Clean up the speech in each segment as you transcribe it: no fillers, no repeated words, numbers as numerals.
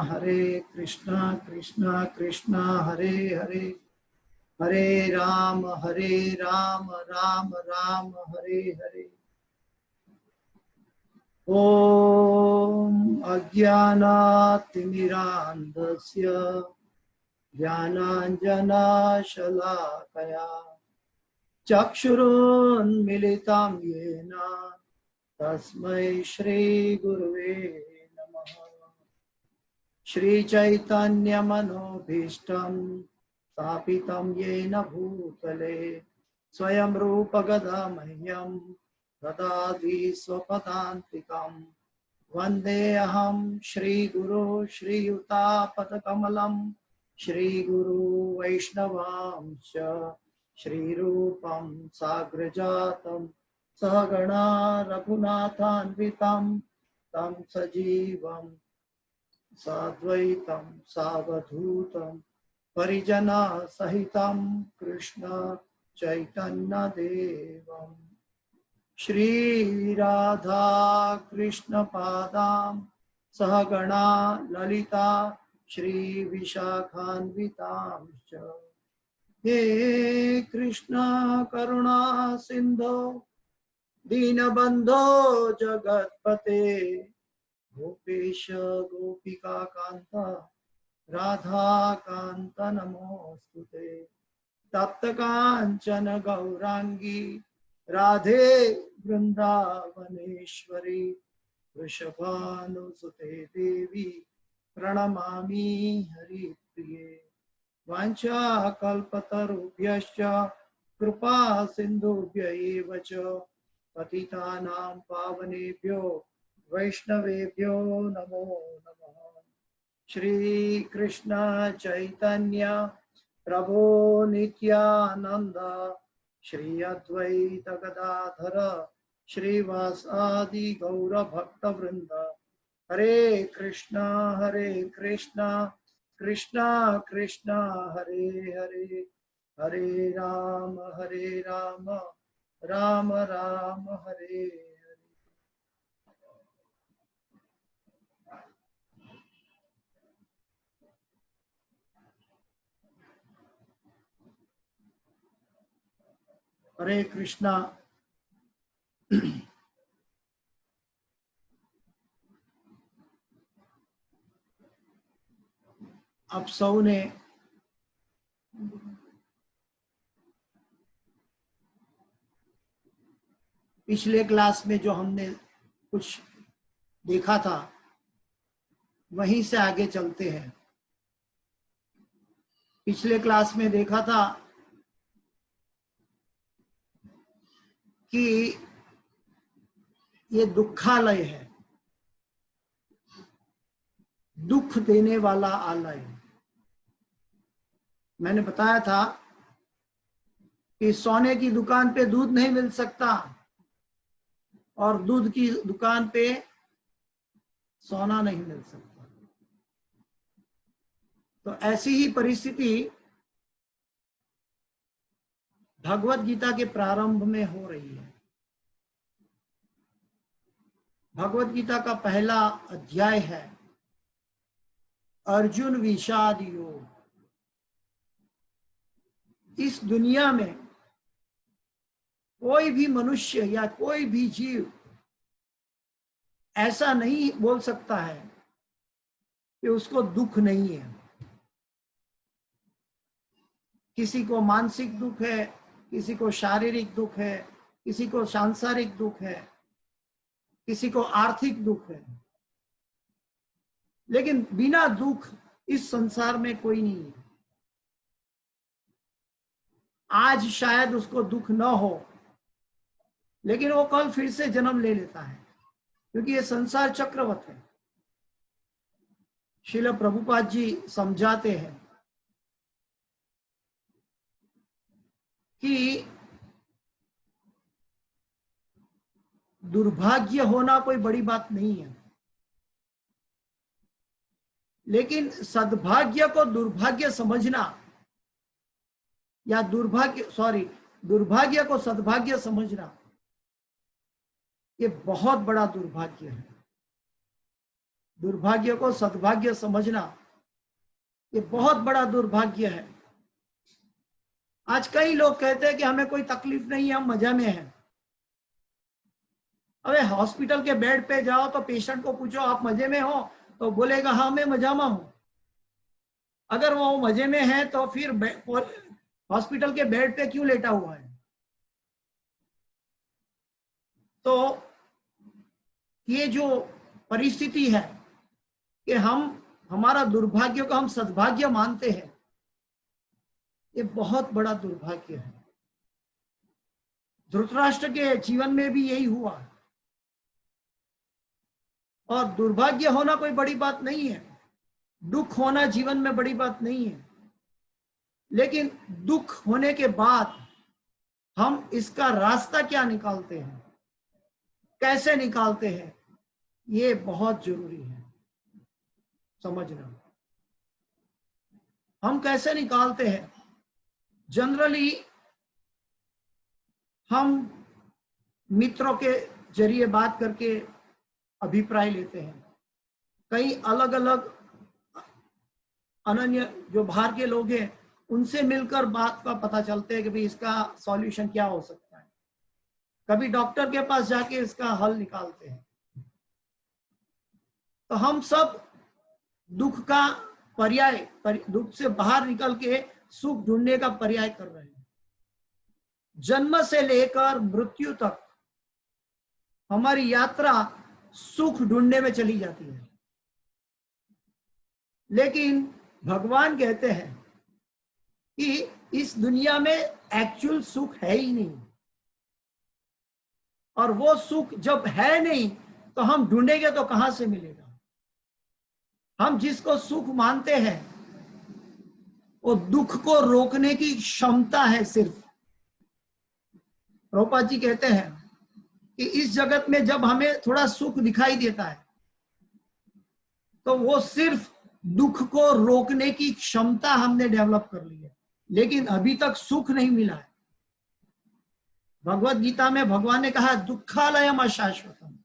Hare Krishna Krishna Krishna Hare Hare Hare Ram Ram Ram Hare Hare. Om Ajnanaatimirandhasya Jnananjana Shalakaya Chakshurunmilitam Yena Tasmai Shri Gurave Namaha. Shri Chaitanya Manobhishtam Stapitam Yena Bhutale Swayam Rupa Gadamahyam Dadadi Swapadantikam Vandeham Shri Guru Shri Yuta Padakamalam Shri Guru Vaishnavamsha Shri Rupam Sagrajatam Sahagana Raghunathanvitam Tam Sajivam Sadvaitam Savadhutam Parijana Sahitam Krishna Chaitanya Devam Shri Radha Krishna Padam Sahagana Lalita Shri Vishakhanvitam He Krishna Karuna Sindho Dinabandho Jagatpate Gopesha Gopika Kanta Radha Kanta Namostute Tapta Kanchana Gaurangi Radhe Vrindavaneshwari Vrishabhanusute Devi Pranamami Hari Priye Vancha Kalpatarubhyascha Kripa Sindhubhya evacha Patitanam Pavanebhyo Vaishnavebhyo Namo Namaha. Shri Krishna Chaitanya Prabhu Nityananda Shri Advaita Gadadhara श्रीवासादि गौर भक्त वृंद। हरे कृष्णा कृष्णा कृष्णा हरे हरे, हरे राम राम राम हरे हरे। हरे कृष्णा। आप सबने पिछले class में जो हमने कुछ देखा था वहीं से आगे चलते हैं। पिछले क्लास में देखा था कि ये दुखालय है, दुख देने वाला आलय। मैंने बताया था कि सोने की दुकान पे दूध नहीं मिल सकता और दूध की दुकान पे सोना नहीं मिल सकता। तो ऐसी ही परिस्थिति भगवत गीता के प्रारंभ में हो रही है। भगवत गीता का पहला अध्याय है अर्जुन विषाद योग। इस दुनिया में कोई भी मनुष्य या कोई भी जीव ऐसा नहीं बोल सकता है कि उसको दुख नहीं है। किसी को मानसिक दुख है, किसी को शारीरिक दुख है, किसी को सांसारिक दुख है, किसी को आर्थिक दुख है, लेकिन बिना दुख इस संसार में कोई नहीं है। आज शायद उसको दुख न हो, लेकिन वो कल फिर से जन्म ले लेता है, क्योंकि ये संसार चक्रवत है। श्रील प्रभुपाद जी समझाते हैं कि दुर्भाग्य होना कोई बड़ी बात नहीं है, लेकिन सद्भाग्य को दुर्भाग्य समझना या दुर्भाग्य को सद्भाग्य समझना, ये बहुत बड़ा दुर्भाग्य है। दुर्भाग्य को सद्भाग्य समझना ये बहुत बड़ा दुर्भाग्य है। आज कई लोग कहते हैं कि हमें कोई तकलीफ नहीं है, हम मजा में हैं। अबे हॉस्पिटल के बेड पे जाओ तो पेशेंट को पूछो आप मजे में हो, तो बोलेगा हाँ मैं मजा में हूं। अगर वो मजे में है तो फिर हॉस्पिटल के बेड पे क्यों लेटा हुआ है? तो ये जो परिस्थिति है कि हमारा दुर्भाग्य को हम सद्भाग्य मानते हैं, ये बहुत बड़ा दुर्भाग्य है। धृतराष्ट्र के जीवन में भी यही हुआ। और दुर्भाग्य होना कोई बड़ी बात नहीं है, दुख होना जीवन में बड़ी बात नहीं है, लेकिन दुख होने के बाद हम इसका रास्ता क्या निकालते हैं, कैसे निकालते हैं, ये बहुत जरूरी है समझना। हम कैसे निकालते हैं? जनरली हम मित्रों के जरिए बात करके अभिप्राय लेते हैं। कई अलग अलग अनन्य जो बाहर के लोग हैं उनसे मिलकर बात का पता चलते है कि भाई इसका सॉल्यूशन क्या हो सकता है। कभी डॉक्टर के पास जाके इसका हल निकालते हैं। तो हम सब दुख का पर्याय, दुख से बाहर निकल के सुख ढूंढने का पर्याय कर रहे हैं। जन्म से लेकर मृत्यु तक हमारी यात्रा सुख ढूंढने में चली जाती है, लेकिन भगवान कहते हैं कि इस दुनिया में एक्चुअल सुख है ही नहीं, और वो सुख जब है नहीं तो हम ढूंढेंगे तो कहां से मिलेगा? हम जिसको सुख मानते हैं वो दुख को रोकने की क्षमता है सिर्फ। प्रभुपाद जी कहते हैं कि इस जगत में जब हमें थोड़ा सुख दिखाई देता है तो वो सिर्फ दुख को रोकने की क्षमता हमने डेवलप कर ली है, लेकिन अभी तक सुख नहीं मिला है। भगवत गीता में भगवान ने कहा दुखालयम अशाश्वतम।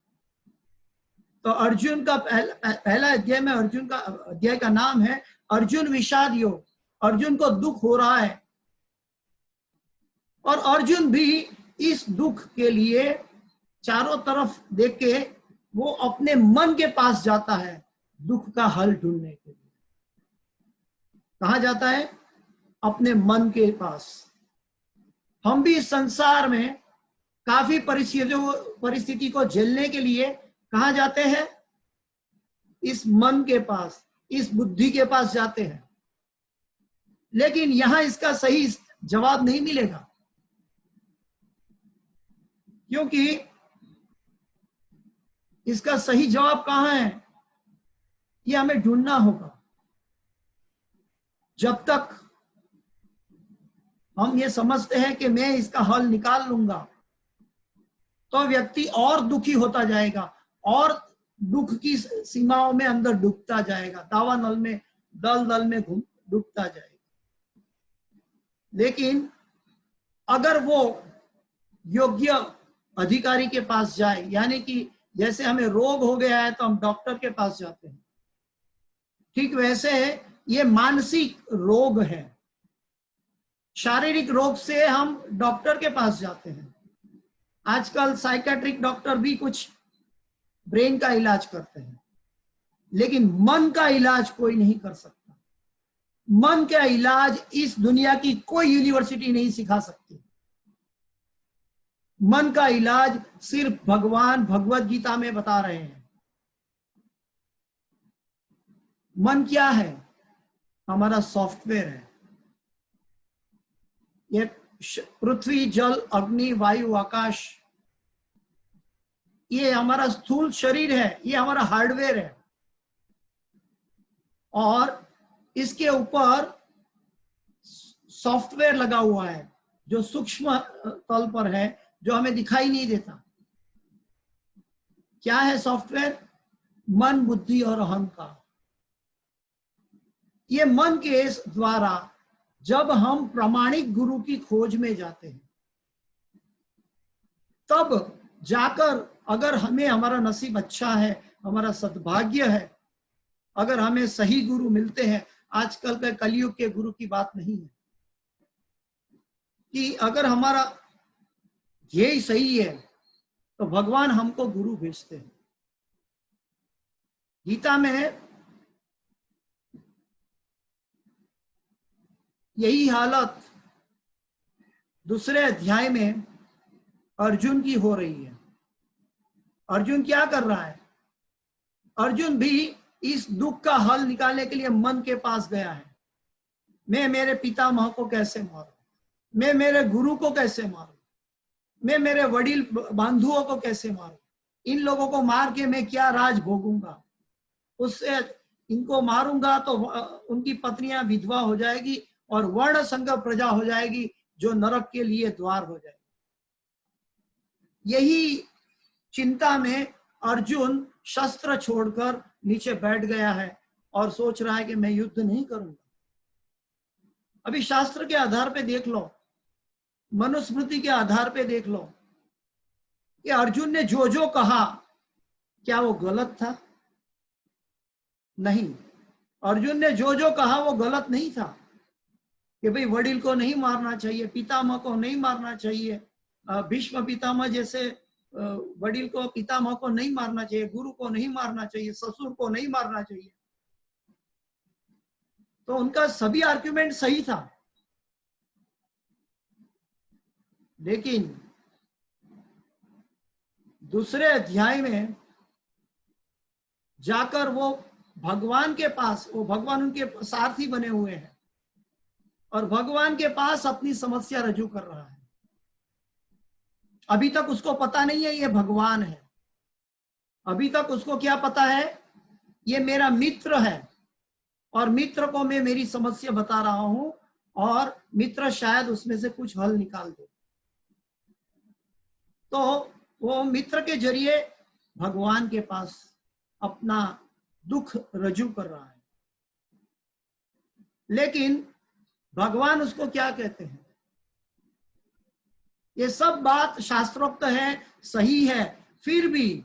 तो अर्जुन का पहला अध्याय में अर्जुन का अध्याय का नाम है अर्जुन विषाद योग। अर्जुन को दुख हो रहा है और अर्जुन भी इस दुख के लिए चारों तरफ देख के वो अपने मन के पास जाता है दुख का हल ढूंढने के लिए। कहाँ जाता है? अपने मन के पास। हम भी इस संसार में काफी परिस्थिति को झेलने के लिए कहाँ जाते हैं? इस मन के पास, इस बुद्धि के पास जाते हैं, लेकिन यहां इसका सही जवाब नहीं मिलेगा, क्योंकि इसका सही जवाब कहाँ है ये हमें ढूंढना होगा। जब तक हम ये समझते हैं कि मैं इसका हल निकाल लूंगा तो व्यक्ति और दुखी होता जाएगा और दुख की सीमाओं में अंदर डूबता जाएगा, दावा नल में दल में डूबता जाएगा। लेकिन अगर वो योग्य अधिकारी के पास जाए, यानी कि जैसे हमें रोग हो गया है तो हम डॉक्टर के पास जाते हैं, ठीक वैसे ये मानसिक रोग है। शारीरिक रोग से हम डॉक्टर के पास जाते हैं। आजकल साइकेट्रिक डॉक्टर भी कुछ ब्रेन का इलाज करते हैं, लेकिन मन का इलाज कोई नहीं कर सकता। मन का इलाज इस दुनिया की कोई यूनिवर्सिटी नहीं सिखा सकती। मन का इलाज सिर्फ भगवान भगवत गीता में बता रहे हैं। मन क्या है? हमारा सॉफ्टवेयर है। ये पृथ्वी, जल, अग्नि, वायु, आकाश, ये हमारा स्थूल शरीर है, ये हमारा हार्डवेयर है। और इसके ऊपर सॉफ्टवेयर लगा हुआ है जो सूक्ष्म तल पर है, जो हमें दिखाई नहीं देता। क्या है सॉफ्टवेयर? मन, बुद्धि और अहंकार। ये मन के द्वारा जब हम प्रामाणिक गुरु की खोज में जाते हैं तब जाकर, अगर हमें हमारा नसीब अच्छा है, हमारा सद्भाग्य है, अगर हमें सही गुरु मिलते हैं, आजकल के कलयुग के गुरु की बात नहीं है, कि अगर हमारा ध्येय सही है तो भगवान हमको गुरु भेजते हैं। गीता में यही हालत दूसरे अध्याय में अर्जुन की हो रही है। अर्जुन क्या कर रहा है? अर्जुन भी इस दुख का हल निकालने के लिए मन के पास गया है। मैं मेरे पितामह को कैसे मारूं, मैं मेरे गुरु को कैसे मारूं, मैं मेरे वडील बंधुओं को कैसे मारूं, इन लोगों को मार के मैं क्या राज भोगूंगा, उससे इनको मारूंगा तो उनकी पत्नियां विधवा हो जाएगी और वर्ण संग प्रजा हो जाएगी जो नरक के लिए द्वार हो जाएगी। यही चिंता में अर्जुन शस्त्र छोड़कर नीचे बैठ गया है और सोच रहा है कि मैं युद्ध नहीं करूंगा। अभी शास्त्र के आधार पे देख लो, मनुस्मृति के आधार पे देख लो कि अर्जुन ने जो जो कहा क्या वो गलत था? नहीं, अर्जुन ने जो जो कहा वो गलत नहीं था कि भाई वडील को नहीं मारना चाहिए, पितामह को नहीं मारना चाहिए, भीष्म पितामह जैसे वडील को, पितामह को नहीं मारना चाहिए, गुरु को नहीं मारना चाहिए, ससुर को नहीं मारना चाहिए। तो उनका सभी आर्ग्यूमेंट सही था, लेकिन दूसरे अध्याय में जाकर वो भगवान के पास, वो भगवान उनके सारथी बने हुए हैं और भगवान के पास अपनी समस्या रजू कर रहा है। अभी तक उसको पता नहीं है ये भगवान है। अभी तक उसको क्या पता है? ये मेरा मित्र है और मित्र को मैं मेरी समस्या बता रहा हूं और मित्र शायद उसमें से कुछ हल निकाल दे। तो वो मित्र के जरिए भगवान के पास अपना दुख रजू कर रहा है। लेकिन भगवान उसको क्या कहते हैं? ये सब बात शास्त्रोक्त है, सही है, फिर भी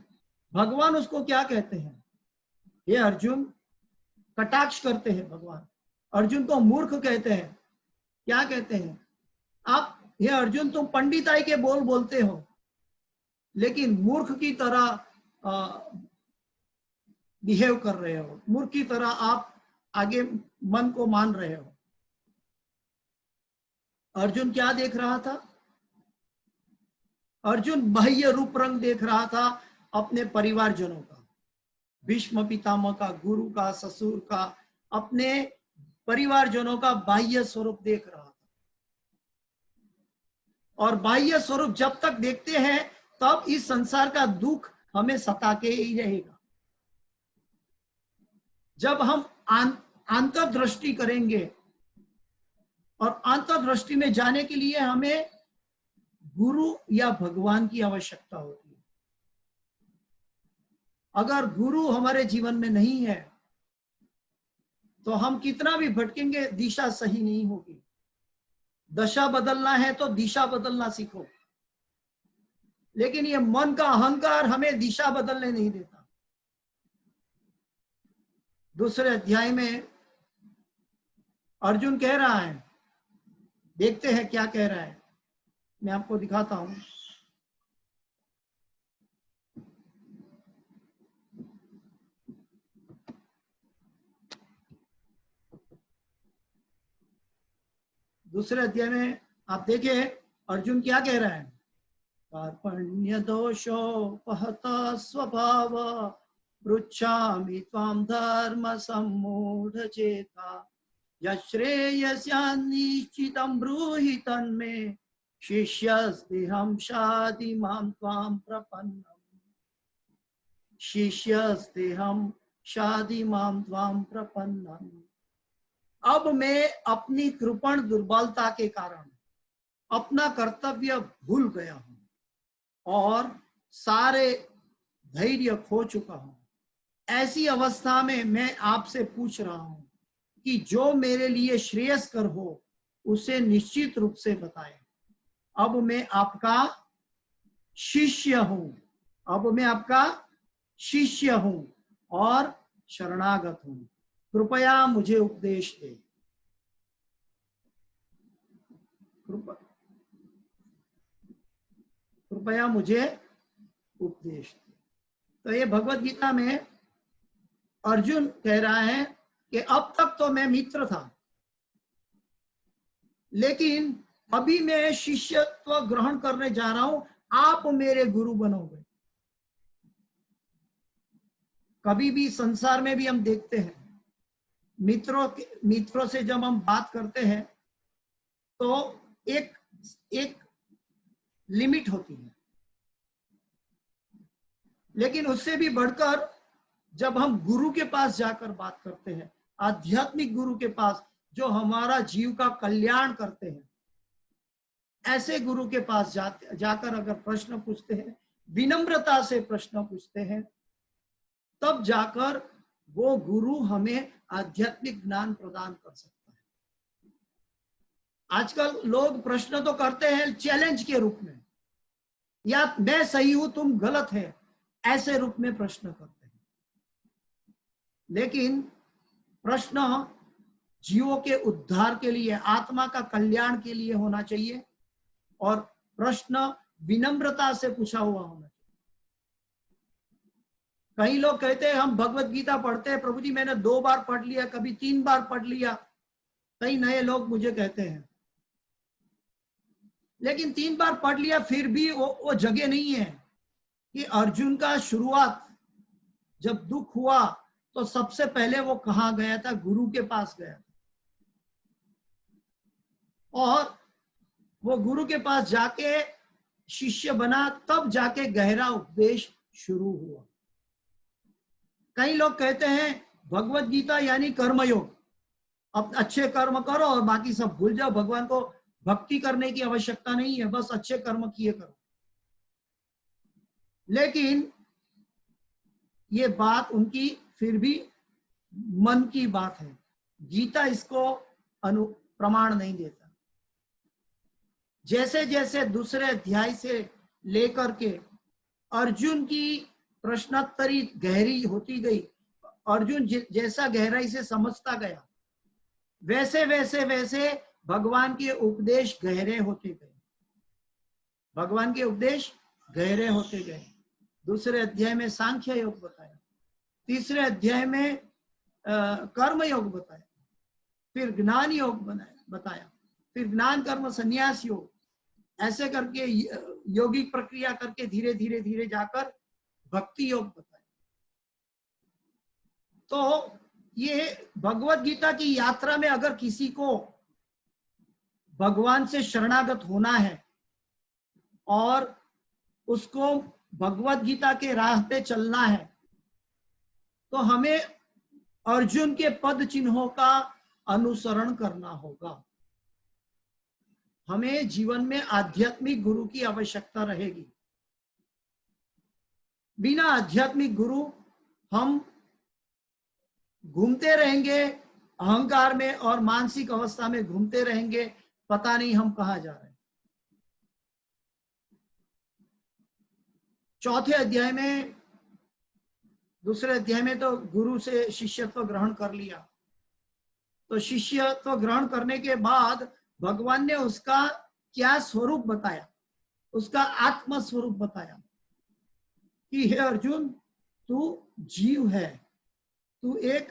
भगवान उसको क्या कहते हैं? ये अर्जुन, कटाक्ष करते हैं भगवान। अर्जुन को मूर्ख कहते हैं। क्या कहते हैं? आप ये अर्जुन तुम पंडिताई के बोल बोलते हो, लेकिन मूर्ख की तरह बिहेव कर रहे हो, मूर्ख की तरह आप आगे मन को मान रहे हो। अर्जुन क्या देख रहा था? अर्जुन बाह्य रूप रंग देख रहा था अपने परिवारजनों का, भीष्म पितामह का, गुरु का, ससुर का, अपने परिवारजनों का बाह्य स्वरूप देख रहा था। और बाह्य स्वरूप जब तक देखते हैं तब इस संसार का दुख हमें सता के ही रहेगा। जब हम अंतर्दृष्टि करेंगे, और अंतर्दृष्टि में जाने के लिए हमें गुरु या भगवान की आवश्यकता होती है। अगर गुरु हमारे जीवन में नहीं है तो हम कितना भी भटकेंगे, दिशा सही नहीं होगी। दशा बदलना है तो दिशा बदलना सीखो, लेकिन ये मन का अहंकार हमें दिशा बदलने नहीं देता। दूसरे अध्याय में अर्जुन कह रहा है, देखते हैं क्या कह रहा है, मैं आपको दिखाता हूं। दूसरे अध्याय में आप देखें अर्जुन क्या कह रहा है। कार्पण्य दोषोपहत स्वभाव पृच्छामि त्वां धर्म सम्मूढ़ चेता यश्रेयस्यान्निश्चितं ब्रूहि तन्मे शिष्यस्तेहं शाधि मां त्वां प्रपन्नम्। शिष्यस्तेहं शाधि मां त्वां प्रपन्नम्। अब मैं अपनी कृपण दुर्बलता के कारण अपना कर्तव्य भूल गया हूं और सारे धैर्य खो चुका हूं। ऐसी अवस्था में मैं आपसे पूछ रहा हूं कि जो मेरे लिए श्रेयस्कर हो उसे निश्चित रूप से बताएं। अब मैं आपका शिष्य हूं, अब मैं आपका शिष्य हूं और शरणागत हूं, कृपया मुझे उपदेश दे। कृपया मुझे उपदेश दे। तो ये भगवत गीता में अर्जुन कह रहा है कि अब तक तो मैं मित्र था, लेकिन अभी मैं शिष्यत्व ग्रहण करने जा रहा हूं, आप मेरे गुरु बनोगे। कभी भी संसार में भी हम देखते हैं, मित्रों से जब हम बात करते हैं तो एक लिमिट होती है, लेकिन उससे भी बढ़कर जब हम गुरु के पास जाकर बात करते हैं, आध्यात्मिक गुरु के पास जो हमारा जीव का कल्याण करते हैं, ऐसे गुरु के पास जाकर अगर प्रश्न पूछते हैं, विनम्रता से प्रश्न पूछते हैं, तब जाकर वो गुरु हमें आध्यात्मिक ज्ञान प्रदान कर सकता है। आजकल लोग प्रश्न तो करते हैं चैलेंज के रूप में, या मैं सही हूं तुम गलत है, ऐसे रूप में प्रश्न करते हैं। लेकिन प्रश्न जीवों के उद्धार के लिए, आत्मा का कल्याण के लिए होना चाहिए, और प्रश्न विनम्रता से पूछा हुआ होना चाहिए। कई लोग कहते हैं हम भगवत गीता पढ़ते हैं, प्रभु जी मैंने 2 बार पढ़ लिया, कभी 3 बार पढ़ लिया, कई नए लोग मुझे कहते हैं। लेकिन 3 बार पढ़ लिया फिर भी वो जगह नहीं है कि अर्जुन का शुरुआत जब दुख हुआ तो सबसे पहले वो कहाँ गया था? गुरु के पास गया था, और वो गुरु के पास जाके शिष्य बना, तब जाके गहरा उपदेश शुरू हुआ। कई लोग कहते हैं भगवत गीता यानी कर्मयोग, अब अच्छे कर्म करो और बाकी सब भूल जाओ, भगवान को भक्ति करने की आवश्यकता नहीं है, बस अच्छे कर्म किए करो। लेकिन ये बात उनकी फिर भी मन की बात है, गीता इसको प्रमाण नहीं देता। जैसे जैसे दूसरे अध्याय से लेकर के अर्जुन की प्रश्नोत्तरी गहरी होती गई, अर्जुन जैसा गहराई से समझता गया, वैसे वैसे वैसे भगवान के उपदेश गहरे होते गए, भगवान के उपदेश गहरे होते गए। दूसरे अध्याय में सांख्य योग बताया, तीसरे अध्याय में कर्म योग बताया, फिर ज्ञान योग बताया, फिर ज्ञान कर्म संन्यास योग, ऐसे करके योगिक प्रक्रिया करके धीरे धीरे धीरे जाकर भक्ति योग बताया। तो ये भगवत गीता की यात्रा में अगर किसी को भगवान से शरणागत होना है और उसको भगवत गीता के राह पे चलना है, तो हमें अर्जुन के पद चिन्हों का अनुसरण करना होगा। हमें जीवन में आध्यात्मिक गुरु की आवश्यकता रहेगी। बिना आध्यात्मिक गुरु हम घूमते रहेंगे अहंकार में और मानसिक अवस्था में घूमते रहेंगे, पता नहीं हम कहां जा रहे हैं। चौथे अध्याय में, दूसरे अध्याय में तो गुरु से शिष्यत्व ग्रहण कर लिया, तो शिष्यत्व ग्रहण करने के बाद भगवान ने उसका क्या स्वरूप बताया, उसका आत्म स्वरूप बताया कि हे अर्जुन, तू जीव है, तू एक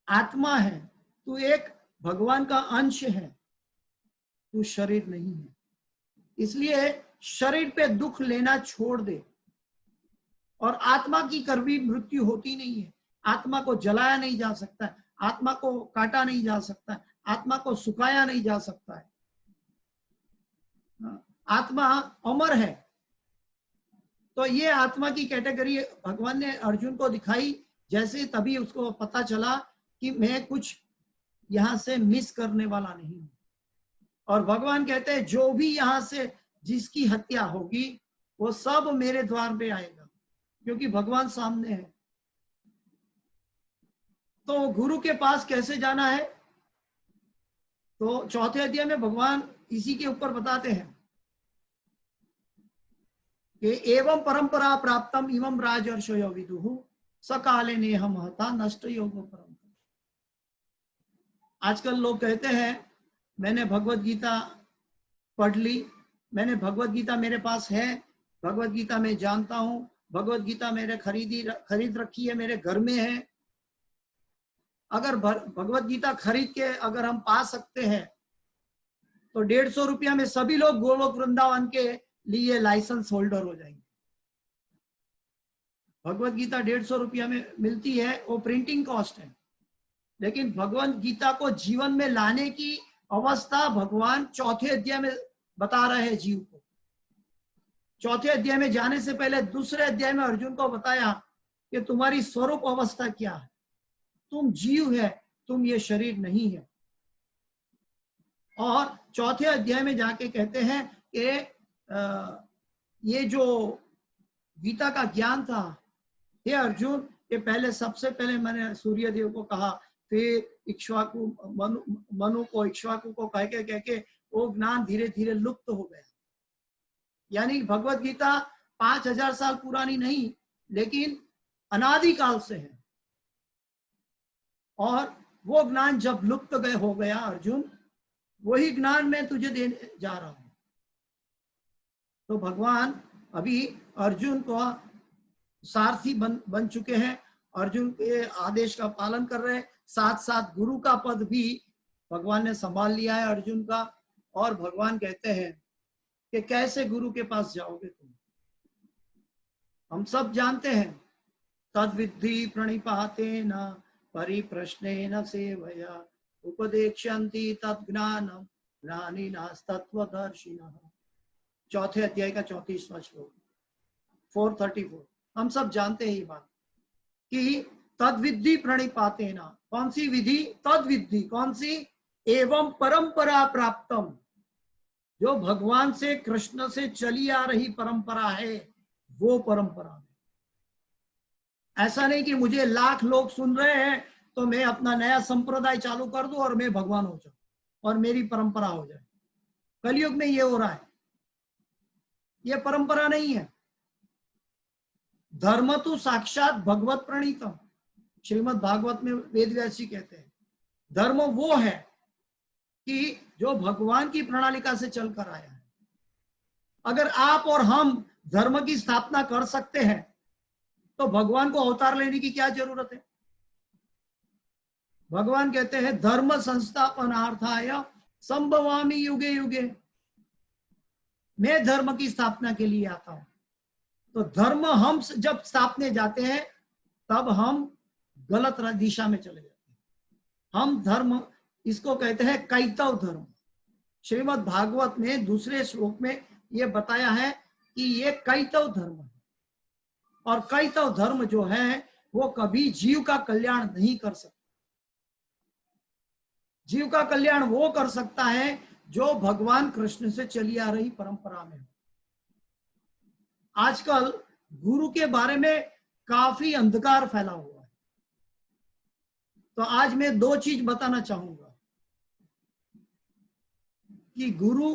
आत्मा है, तू एक भगवान का अंश है, तू शरीर नहीं है। इसलिए शरीर पे दुख लेना छोड़ दे। और आत्मा की कभी मृत्यु होती नहीं है, आत्मा को जलाया नहीं जा सकता, आत्मा को काटा नहीं जा सकता, आत्मा को सुखाया नहीं जा सकता है, आत्मा अमर है। तो ये आत्मा की कैटेगरी भगवान ने अर्जुन को दिखाई, जैसे तभी उसको पता चला कि मैं कुछ यहां से मिस करने वाला नहीं हूं। और भगवान कहते हैं जो भी यहां से जिसकी हत्या होगी वो सब मेरे द्वार पे आएगा, क्योंकि भगवान सामने है। तो गुरु के पास कैसे जाना है, तो चौथे अध्याय में भगवान इसी के ऊपर बताते हैं कि एवं परंपरा प्राप्तम इमं राजर्षयो विदुः सकाले नेह महता नष्ट योग परंपरा। आजकल लोग कहते हैं मैंने भगवत गीता पढ़ ली, मैंने भगवत गीता मेरे पास है, भगवत गीता मैं जानता हूं, भगवत गीता मेरे खरीद रखी है, मेरे घर में है। अगर भगवत गीता खरीद के अगर हम पा सकते हैं तो 150 रुपया में सभी लोग गोलोक वृंदावन के लिए लाइसेंस होल्डर हो जाएंगे। भगवत गीता 150 रुपया में मिलती है, वो प्रिंटिंग कॉस्ट है, लेकिन भगवत गीता को जीवन में लाने की अवस्था भगवान चौथे अध्याय में बता रहे हैं जीव को। चौथे अध्याय में जाने से पहले दूसरे अध्याय में अर्जुन को बताया कि तुम्हारी स्वरूप अवस्था क्या है, तुम जीव है, तुम ये शरीर नहीं है। और चौथे अध्याय में जाके कहते हैं कि ये जो गीता का ज्ञान था, हे अर्जुन, ये पहले सबसे पहले मैंने सूर्य देव को कहा, फिर इक्ष्वाकु मनु को, इक्ष्वाकु को कह के वो ज्ञान धीरे धीरे लुप्त हो गया। यानी भगवत गीता 5000 साल पुरानी नहीं, लेकिन अनादिकाल से है। और वो ज्ञान जब लुप्त हो गया अर्जुन, वही ज्ञान मैं तुझे देने जा रहा हूं। तो भगवान अभी अर्जुन को सारथी बन चुके हैं, अर्जुन के आदेश का पालन कर रहे हैं, साथ साथ गुरु का पद भी भगवान ने संभाल लिया है अर्जुन का। और भगवान कहते हैं कि कैसे गुरु के पास जाओगे तुम, हम सब जानते हैं, तद्विद्धि प्रणिपातेन परिप्रश्नेन सेवया उपदेक्ष्यन्ति तद्ज्ञानम् ज्ञानिनस्तत्त्वदर्शिनः। चौथे अध्याय का 34वां श्लोक 434। हम सब जानते हैं ये बात कि तद्विद्धि प्रणिपातेन, कौन सी विधि, तद्विद्धि कौन सी, एवं परंपरा प्राप्तम, जो भगवान से कृष्ण से चली आ रही परंपरा है वो परंपरा में। ऐसा नहीं कि मुझे लाख लोग सुन रहे हैं तो मैं अपना नया संप्रदाय चालू कर दूं और मैं भगवान हो जाऊं और मेरी परंपरा हो जाए। कलयुग में ये हो रहा है, ये परंपरा नहीं है। धर्म तो साक्षात भगवत प्रणीतम, श्रीमद् भागवत में वेद व्यास जी कहते हैं धर्म वो है कि जो भगवान की प्रणालिका से चलकर आया है। अगर आप और हम धर्म की स्थापना कर सकते हैं तो भगवान को अवतार लेने की क्या जरूरत है। भगवान कहते हैं धर्म संस्थापनार्थाय संभवामि युगे युगे, मैं धर्म की स्थापना के लिए आता हूं। तो धर्म हम जब स्थापने जाते हैं तब हम गलत दिशा में चले जाते हैं। हम धर्म, इसको कहते हैं कैतव धर्म। श्रीमद् भागवत में दूसरे श्लोक में यह बताया है कि ये कैतव धर्म है, और कैतव धर्म जो है वो कभी जीव का कल्याण नहीं कर सकता। जीव का कल्याण वो कर सकता है जो भगवान कृष्ण से चली आ रही परंपरा में। आजकल गुरु के बारे में काफी अंधकार फैला हुआ है, तो आज मैं दो चीज बताना चाहूंगा कि गुरु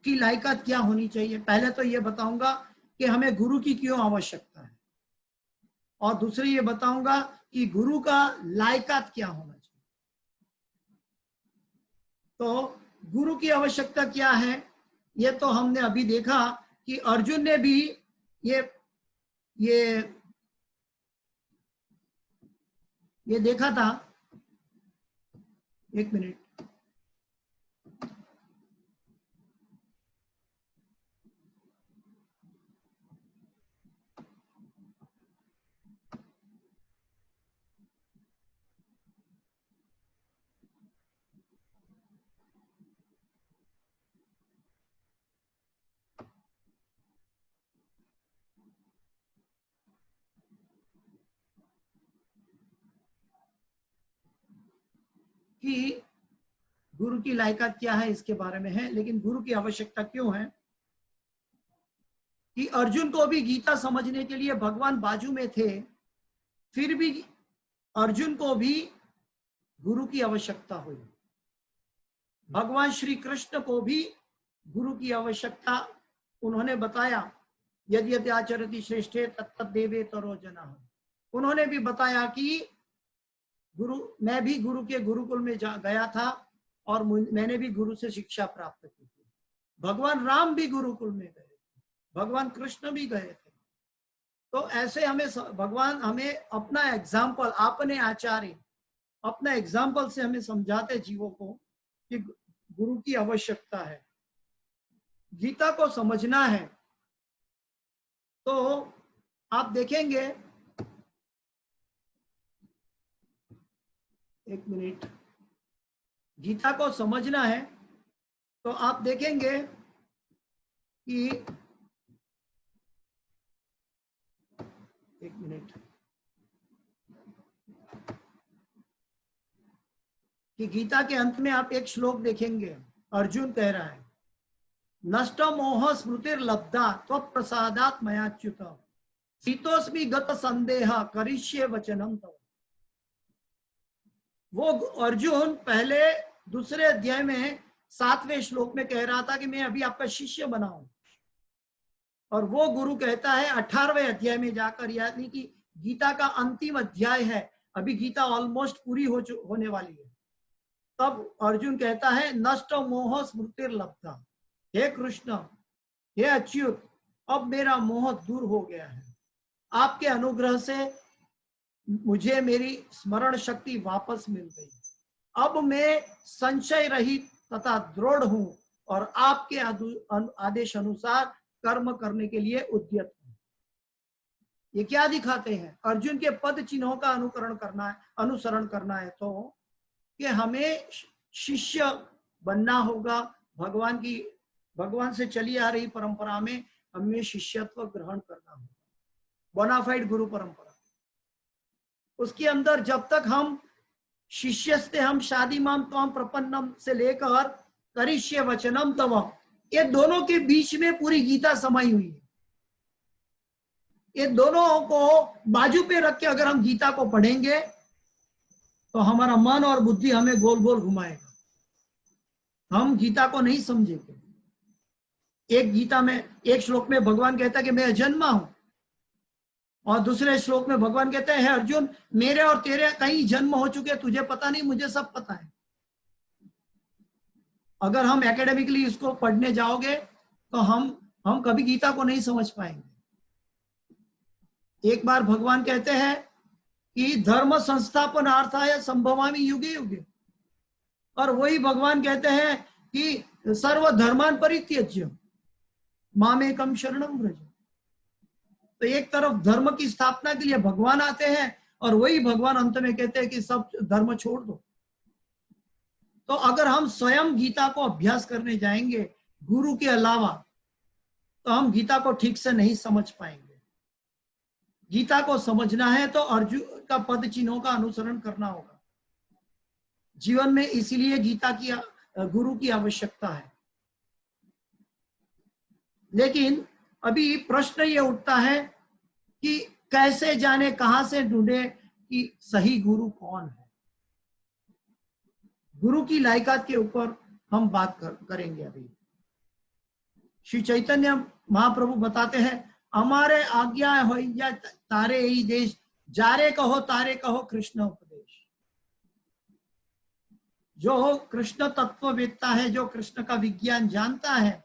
की लायकात क्या होनी चाहिए। पहले तो ये बताऊंगा कि हमें गुरु की क्यों आवश्यकता है, और दूसरी ये बताऊंगा कि गुरु का लायकात क्या होना चाहिए। तो गुरु की आवश्यकता क्या है, ये तो हमने अभी देखा कि अर्जुन ने भी ये देखा था। एक मिनट, कि गुरु की लायकात क्या है इसके बारे में है, लेकिन गुरु की आवश्यकता क्यों है कि अर्जुन को भी गीता समझने के लिए भगवान बाजू में थे, फिर भी अर्जुन को भी गुरु की आवश्यकता हुई। भगवान श्री कृष्ण को भी गुरु की आवश्यकता उन्होंने बताया, यदि यदि आचरति श्रेष्ठे तत्त देवे तरो जना। उन्होंने भी बताया कि गुरु, मैं भी गुरु के गुरुकुल में गया था और मैंने भी गुरु से शिक्षा प्राप्त की थी। भगवान राम भी गुरुकुल में गए थे, भगवान कृष्ण भी गए थे। तो ऐसे हमें भगवान हमें अपना एग्जाम्पल, अपने आचार्य अपना एग्जाम्पल से हमें समझाते जीवों को कि गुरु की आवश्यकता है। गीता को समझना है तो आप देखेंगे, एक मिनट, गीता को समझना है तो आप देखेंगे कि एक मिनट, कि गीता के अंत में आप एक श्लोक देखेंगे, अर्जुन कह रहा है नष्ट मोह स्मृतिर लब्धा त्वत्प्रसादात् मयाच्युत शीतोस्मि गत संदेह करिष्ये वचनम तव। वो अर्जुन पहले दूसरे अध्याय में 7वें श्लोक में कह रहा था कि मैं अभी आपका शिष्य बनाऊं, और वो गुरु कहता है 18वें अध्याय में जाकर, यानी कि गीता का अंतिम अध्याय है, अभी गीता ऑलमोस्ट पूरी होने वाली है, तब अर्जुन कहता है नष्ट मोह स्मृतिर लब्धा, हे कृष्ण, हे अच्युत, अब मेरा मोह दूर हो गया है, आपके अनुग्रह से मुझे मेरी स्मरण शक्ति वापस मिल गई, अब मैं संशय रहित तथा दृढ़ हूं और आपके आदेश अनुसार कर्म करने के लिए उद्यत हूं। ये क्या दिखाते हैं, अर्जुन के पद चिन्हों का अनुसरण करना है तो कि हमें शिष्य बनना होगा, भगवान से चली आ रही परंपरा में हमें शिष्यत्व ग्रहण करना होगा, बोनाफाइड गुरु परंपरा। उसके अंदर जब तक हम शिष्यस्ते हम शादी माम त्वाम प्रपन्नम से लेकर करिष्ये वचनम तव, ये दोनों के बीच में पूरी गीता समाई हुई है। ये दोनों को बाजू पे रख के अगर हम गीता को पढ़ेंगे तो हमारा मन और बुद्धि हमें गोल गोल घुमाएगा, हम गीता को नहीं समझेंगे। एक गीता में एक श्लोक में भगवान कहता है कि मैं अजन्मा हूं, और दूसरे श्लोक में भगवान कहते हैं अर्जुन मेरे और तेरे कई जन्म हो चुके, तुझे पता नहीं मुझे सब पता है। अगर हम एकेडमिकली इसको पढ़ने जाओगे तो हम कभी गीता को नहीं समझ पाएंगे। एक बार भगवान कहते हैं कि धर्म संस्थापनार्थाय संभवामि युगे युगे, और वही भगवान कहते हैं कि सर्वधर्मान परित्यज्य मामेकम शरणम व्रज। तो एक तरफ धर्म की स्थापना के लिए भगवान आते हैं और वही भगवान अंत में कहते हैं कि सब धर्म छोड़ दो। तो अगर हम स्वयं गीता को अभ्यास करने जाएंगे गुरु के अलावा, तो हम गीता को ठीक से नहीं समझ पाएंगे। गीता को समझना है तो अर्जुन का पद चिन्हों का अनुसरण करना होगा जीवन में, इसीलिए गीता की गुरु की आवश्यकता है। लेकिन अभी प्रश्न ये उठता है कि कैसे जाने, कहां से ढूंढे कि सही गुरु कौन है। गुरु की लायकात के ऊपर हम बात करेंगे अभी। श्री चैतन्य महाप्रभु बताते हैं हमारे आज्ञा हो या तारे ही देश, जारे कहो तारे कहो कृष्ण उपदेश। जो कृष्ण तत्ववेत्ता है, जो कृष्ण का विज्ञान जानता है,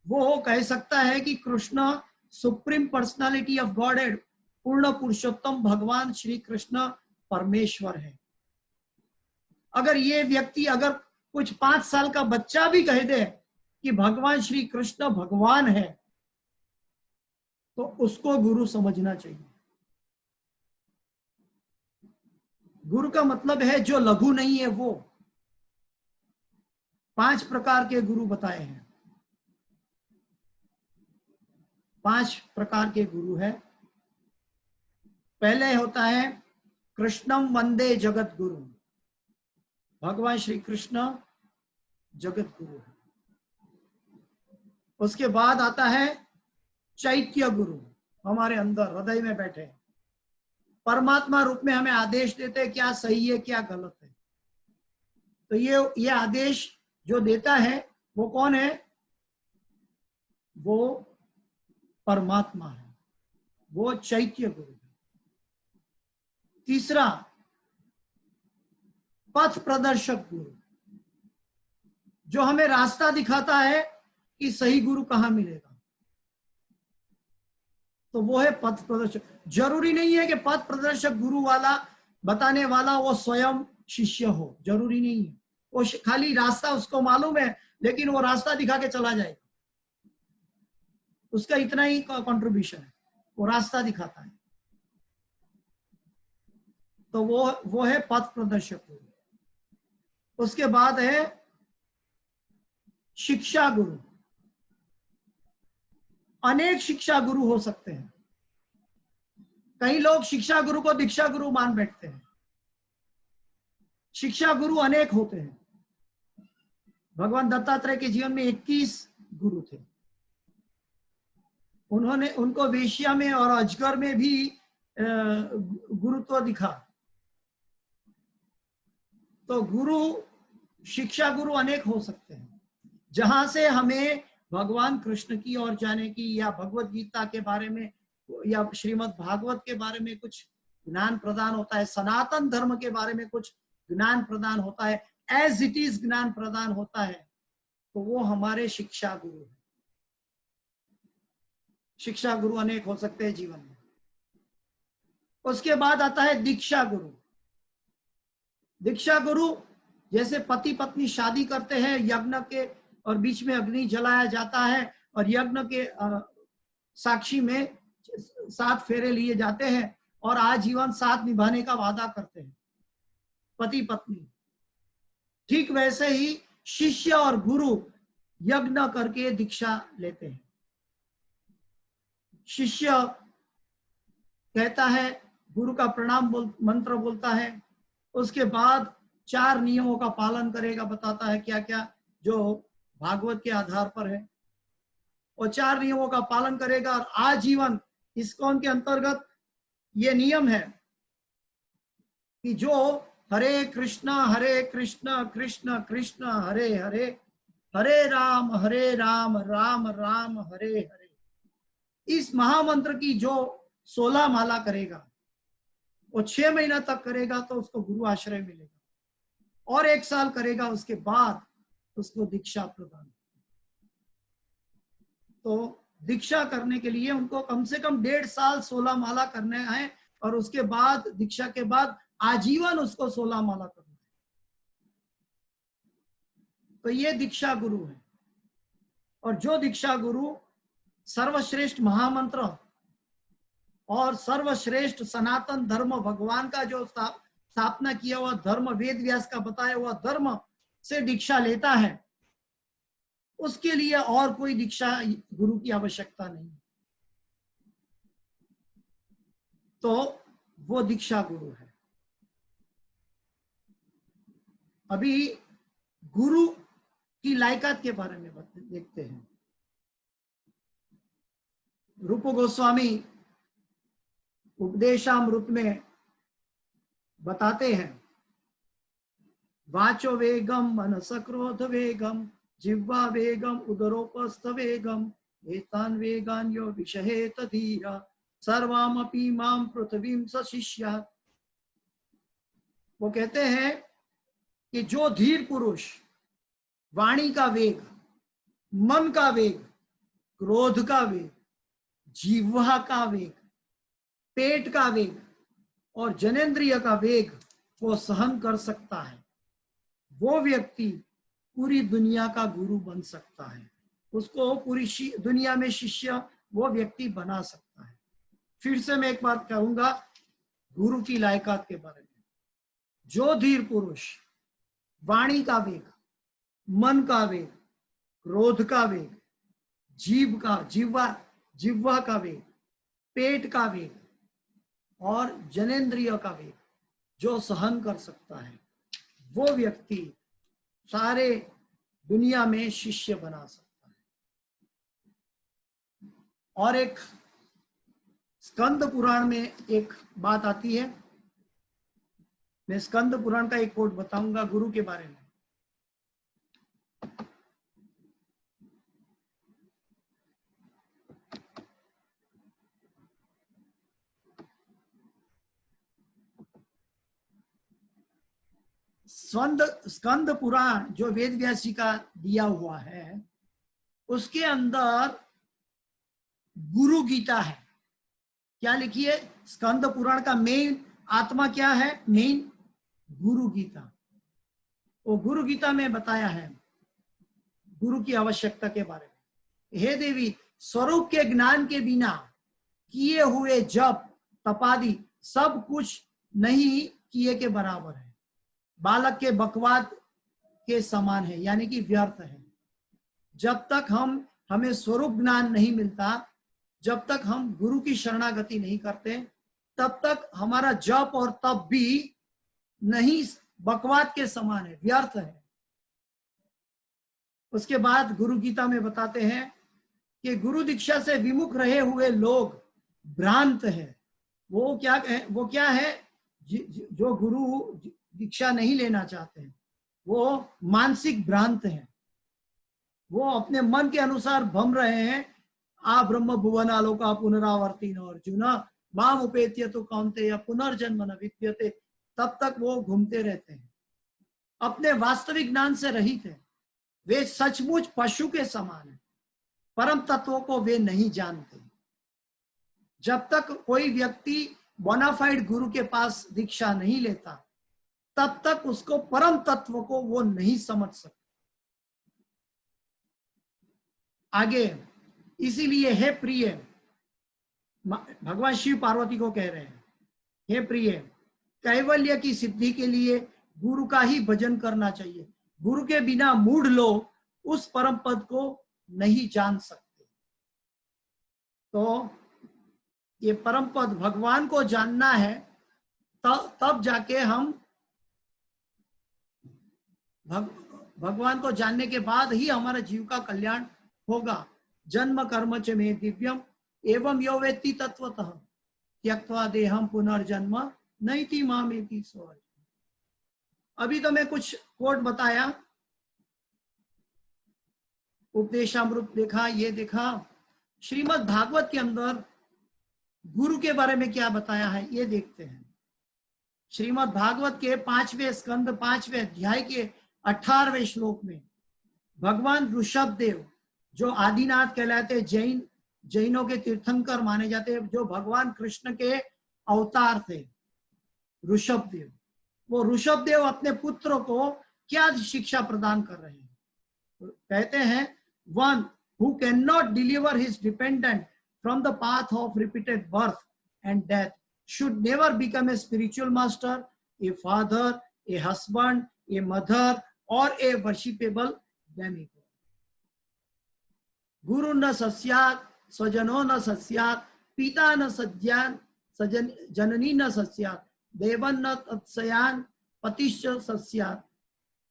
वो कह सकता है कि Krishna supreme personality of godhead, पूर्ण पुरुषोत्तम भगवान श्री कृष्ण परमेश्वर है। अगर ये व्यक्ति, अगर कुछ 5 साल का बच्चा भी कह दे कि भगवान श्री कृष्ण भगवान है, तो उसको गुरु समझना चाहिए। गुरु का मतलब है जो लघु नहीं है वो। 5 प्रकार के गुरु बताए हैं, 5 प्रकार के गुरु है। पहले होता है कृष्णम वंदे जगत गुरु, भगवान श्री कृष्ण जगत गुरु है। उसके बाद आता है चैत्य गुरु, हमारे अंदर हृदय में बैठे, परमात्मा रूप में हमें आदेश देते हैं क्या सही है क्या गलत है। तो ये आदेश जो देता है वो कौन है? वो परमात्मा है, वो चैत्य गुरु है। तीसरा पथ प्रदर्शक गुरु, जो हमें रास्ता दिखाता है कि सही गुरु कहां मिलेगा, तो वो है पथ प्रदर्शक। जरूरी नहीं है कि पथ प्रदर्शक गुरु वाला, बताने वाला वो स्वयं शिष्य हो, जरूरी नहीं है। वो खाली रास्ता उसको मालूम है, लेकिन वो रास्ता दिखा के चला जाएगा, उसका इतना ही कंट्रीब्यूशन है, वो रास्ता दिखाता है। तो वो है पथ प्रदर्शक गुरु। उसके बाद है शिक्षा गुरु। अनेक शिक्षा गुरु हो सकते हैं। कई लोग शिक्षा गुरु को दीक्षा गुरु मान बैठते हैं। शिक्षा गुरु अनेक होते हैं। भगवान दत्तात्रेय के जीवन में 21 गुरु थे। उनको वेश्या में और अजगर में भी गुरुत्व दिखा। तो गुरु, शिक्षा गुरु अनेक हो सकते हैं, जहां से हमें भगवान कृष्ण की ओर जाने की, या भगवत गीता के बारे में या श्रीमद् भागवत के बारे में कुछ ज्ञान प्रदान होता है, सनातन धर्म के बारे में कुछ ज्ञान प्रदान होता है, एज इट इज ज्ञान प्रदान होता है, तो वो हमारे शिक्षा गुरु है। शिक्षा गुरु अनेक हो सकते हैं जीवन में। उसके बाद आता है दीक्षा गुरु। दीक्षा गुरु जैसे पति पत्नी शादी करते हैं यज्ञ के, और बीच में अग्नि जलाया जाता है, और यज्ञ के साक्षी में 7 फेरे लिए जाते हैं, और आजीवन साथ निभाने का वादा करते हैं पति पत्नी। ठीक वैसे ही शिष्य और गुरु यज्ञ करके दीक्षा लेते हैं। शिष्य कहता है, गुरु का प्रणाम मंत्र बोलता है, उसके बाद 4 नियमों का पालन करेगा, बताता है क्या क्या, जो भागवत के आधार पर है, और 4 नियमों का पालन करेगा और आजीवन इस्कॉन के अंतर्गत ये नियम है कि जो हरे कृष्णा कृष्ण कृष्ण हरे हरे, हरे राम राम राम हरे हरे, इस महामंत्र की जो 16 माला करेगा, वो 6 महीना तक करेगा तो उसको गुरु आश्रय मिलेगा, और 1 साल करेगा उसके बाद उसको दीक्षा प्रदान। तो दीक्षा करने के लिए उनको कम से कम 1.5 साल 16 माला करने हैं, और उसके बाद दीक्षा के बाद आजीवन उसको 16 माला करना है। तो ये दीक्षा गुरु है। और जो दीक्षा गुरु सर्वश्रेष्ठ महामंत्र और सर्वश्रेष्ठ सनातन धर्म, भगवान का जो स्थापना किया हुआ धर्म, वेद व्यास का बताया हुआ धर्म से दीक्षा लेता है, उसके लिए और कोई दीक्षा गुरु की आवश्यकता नहीं। तो वो दीक्षा गुरु है। अभी गुरु की लायकात के बारे में देखते हैं। रूप गोस्वामी उपदेशामृत में बताते हैं, वाचो वेगम मनस क्रोध वेगम जिह्वा वेगम उदरोपस्थ वेगम एतान वेगान यो विषहेत धीरा सर्वामपि माम पृथ्वीम सशिष्या। वो कहते हैं कि जो धीर पुरुष वाणी का वेग, मन का वेग, क्रोध का वेग, जिह्वा का वेग, पेट का वेग और जनेंद्रिय का वेग को सहन कर सकता है, वो व्यक्ति पूरी दुनिया का गुरु बन सकता है। उसको पूरी दुनिया में शिष्य वो व्यक्ति बना सकता है। फिर से मैं एक बात कहूंगा गुरु की लायकात के बारे में। जो धीर पुरुष वाणी का वेग, मन का वेग, क्रोध का वेग, जिह्वा का वेग, पेट का वेग और जनेंद्रिय का वेग जो सहन कर सकता है, वो व्यक्ति सारे दुनिया में शिष्य बना सकता है। और एक स्कंद पुराण में एक बात आती है, मैं स्कंद पुराण का एक कोट बताऊंगा गुरु के बारे में। स्कंद पुराण जो वेद व्यास जी का दिया हुआ है, उसके अंदर गुरु गीता है। क्या लिखी है? स्कंद पुराण का मेन आत्मा क्या है? मेन गुरु गीता। वो गुरु गीता में बताया है गुरु की आवश्यकता के बारे में। हे देवी, स्वरूप के ज्ञान के बिना किए हुए जप तपादि सब कुछ नहीं किए के बराबर है, बालक के बकवाद के समान है, यानी कि व्यर्थ है। जब तक हमें स्वरूप ज्ञान नहीं मिलता, जब तक हम गुरु की शरणागति नहीं करते, तब तक हमारा जप और तप भी नहीं, बकवाद के समान है, व्यर्थ है। उसके बाद गुरु गीता में बताते हैं कि गुरु दीक्षा से विमुख रहे हुए लोग भ्रांत है। वो क्या है? जो गुरु दीक्षा नहीं लेना चाहते हैं, वो मानसिक भ्रांत हैं। वो अपने मन के अनुसार भम रहे हैं। आ ब्रह्म भुवन आलोका पुनरावर्ती न अर्जुन माम उपेत्य तो कौन्तेय पुनर्जन्म न विद्यते। तब तक वो घूमते रहते हैं, अपने वास्तविक ज्ञान से रहित है। वे सचमुच पशु के समान है, परम तत्वों को वे नहीं जानते। जब तक कोई व्यक्ति बोनाफाइड गुरु के पास दीक्षा नहीं लेता, तब तक उसको परम तत्व को वो नहीं समझ सकता। आगे, इसीलिए हे प्रिय, भगवान शिव पार्वती को कह रहे हैं, हे प्रिय, कैवल्य की सिद्धि के लिए गुरु का ही भजन करना चाहिए। गुरु के बिना मूढ़ लोग उस परम पद को नहीं जान सकते। तो ये परम पद भगवान को जानना है, तब जाके हम भगवान को जानने के बाद ही हमारा जीव का कल्याण होगा। जन्म कर्म च मे दिव्यम एवं यो वेत्ति तत्वतः त्यक्त्वा देहम पुनर्जन्म नैति मामेति सो। अभी तो मैं कुछ कोट बताया, उपदेशामृत देखा, ये देखा। श्रीमद् भागवत के अंदर गुरु के बारे में क्या बताया है ये देखते हैं। श्रीमद् भागवत के 5वें स्कंद 5वें अध्याय के 18वें श्लोक में भगवान ऋषभ देव, जो आदिनाथ कहलाते, जैनों के तीर्थंकर माने जाते, जो भगवान कृष्ण के अवतार थे, ऋषभ देव, वो ऋषभ देव अपने पुत्र को क्या शिक्षा प्रदान कर रहे हैं? कहते हैं, one who can not deliver his dependent from the path of repeated birth and death should never become a spiritual master, a father, a husband, a mother, or a worshipable demigod. Guru न सस्यात्, स्वजनो न सस्यात्, पिता न सज्ञान, जननी न सस्यात्, देवन न तत्सयान, पतिश्च सस्यात्,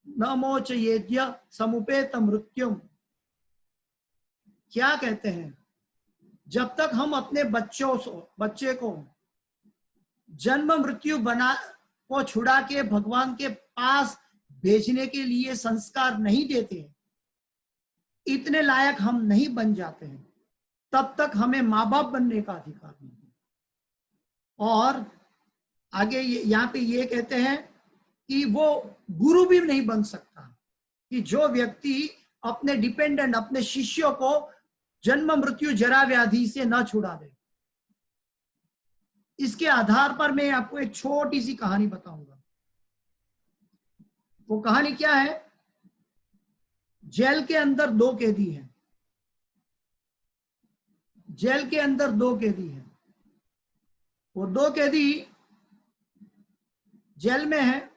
न मोचयेद्य समुपेत मृत्युम। क्या कहते हैं? जब तक हम अपने बच्चे को जन्म मृत्यु को छुड़ा के भगवान के पास भेजने के लिए संस्कार नहीं देते, इतने लायक हम नहीं बन जाते हैं, तब तक हमें माँ बाप बनने का अधिकार नहीं है। और आगे यहाँ पे ये कहते हैं कि वो गुरु भी नहीं बन सकता, कि जो व्यक्ति अपने डिपेंडेंट, अपने शिष्यों को जन्म मृत्यु जरा व्याधि से न छुड़ा दे। इसके आधार पर मैं आपको एक छोटी सी कहानी बताऊंगा। वो कहानी क्या है? जेल के अंदर 2 कैदी हैं। जेल के अंदर 2 कैदी हैं। वो 2 कैदी जेल में है,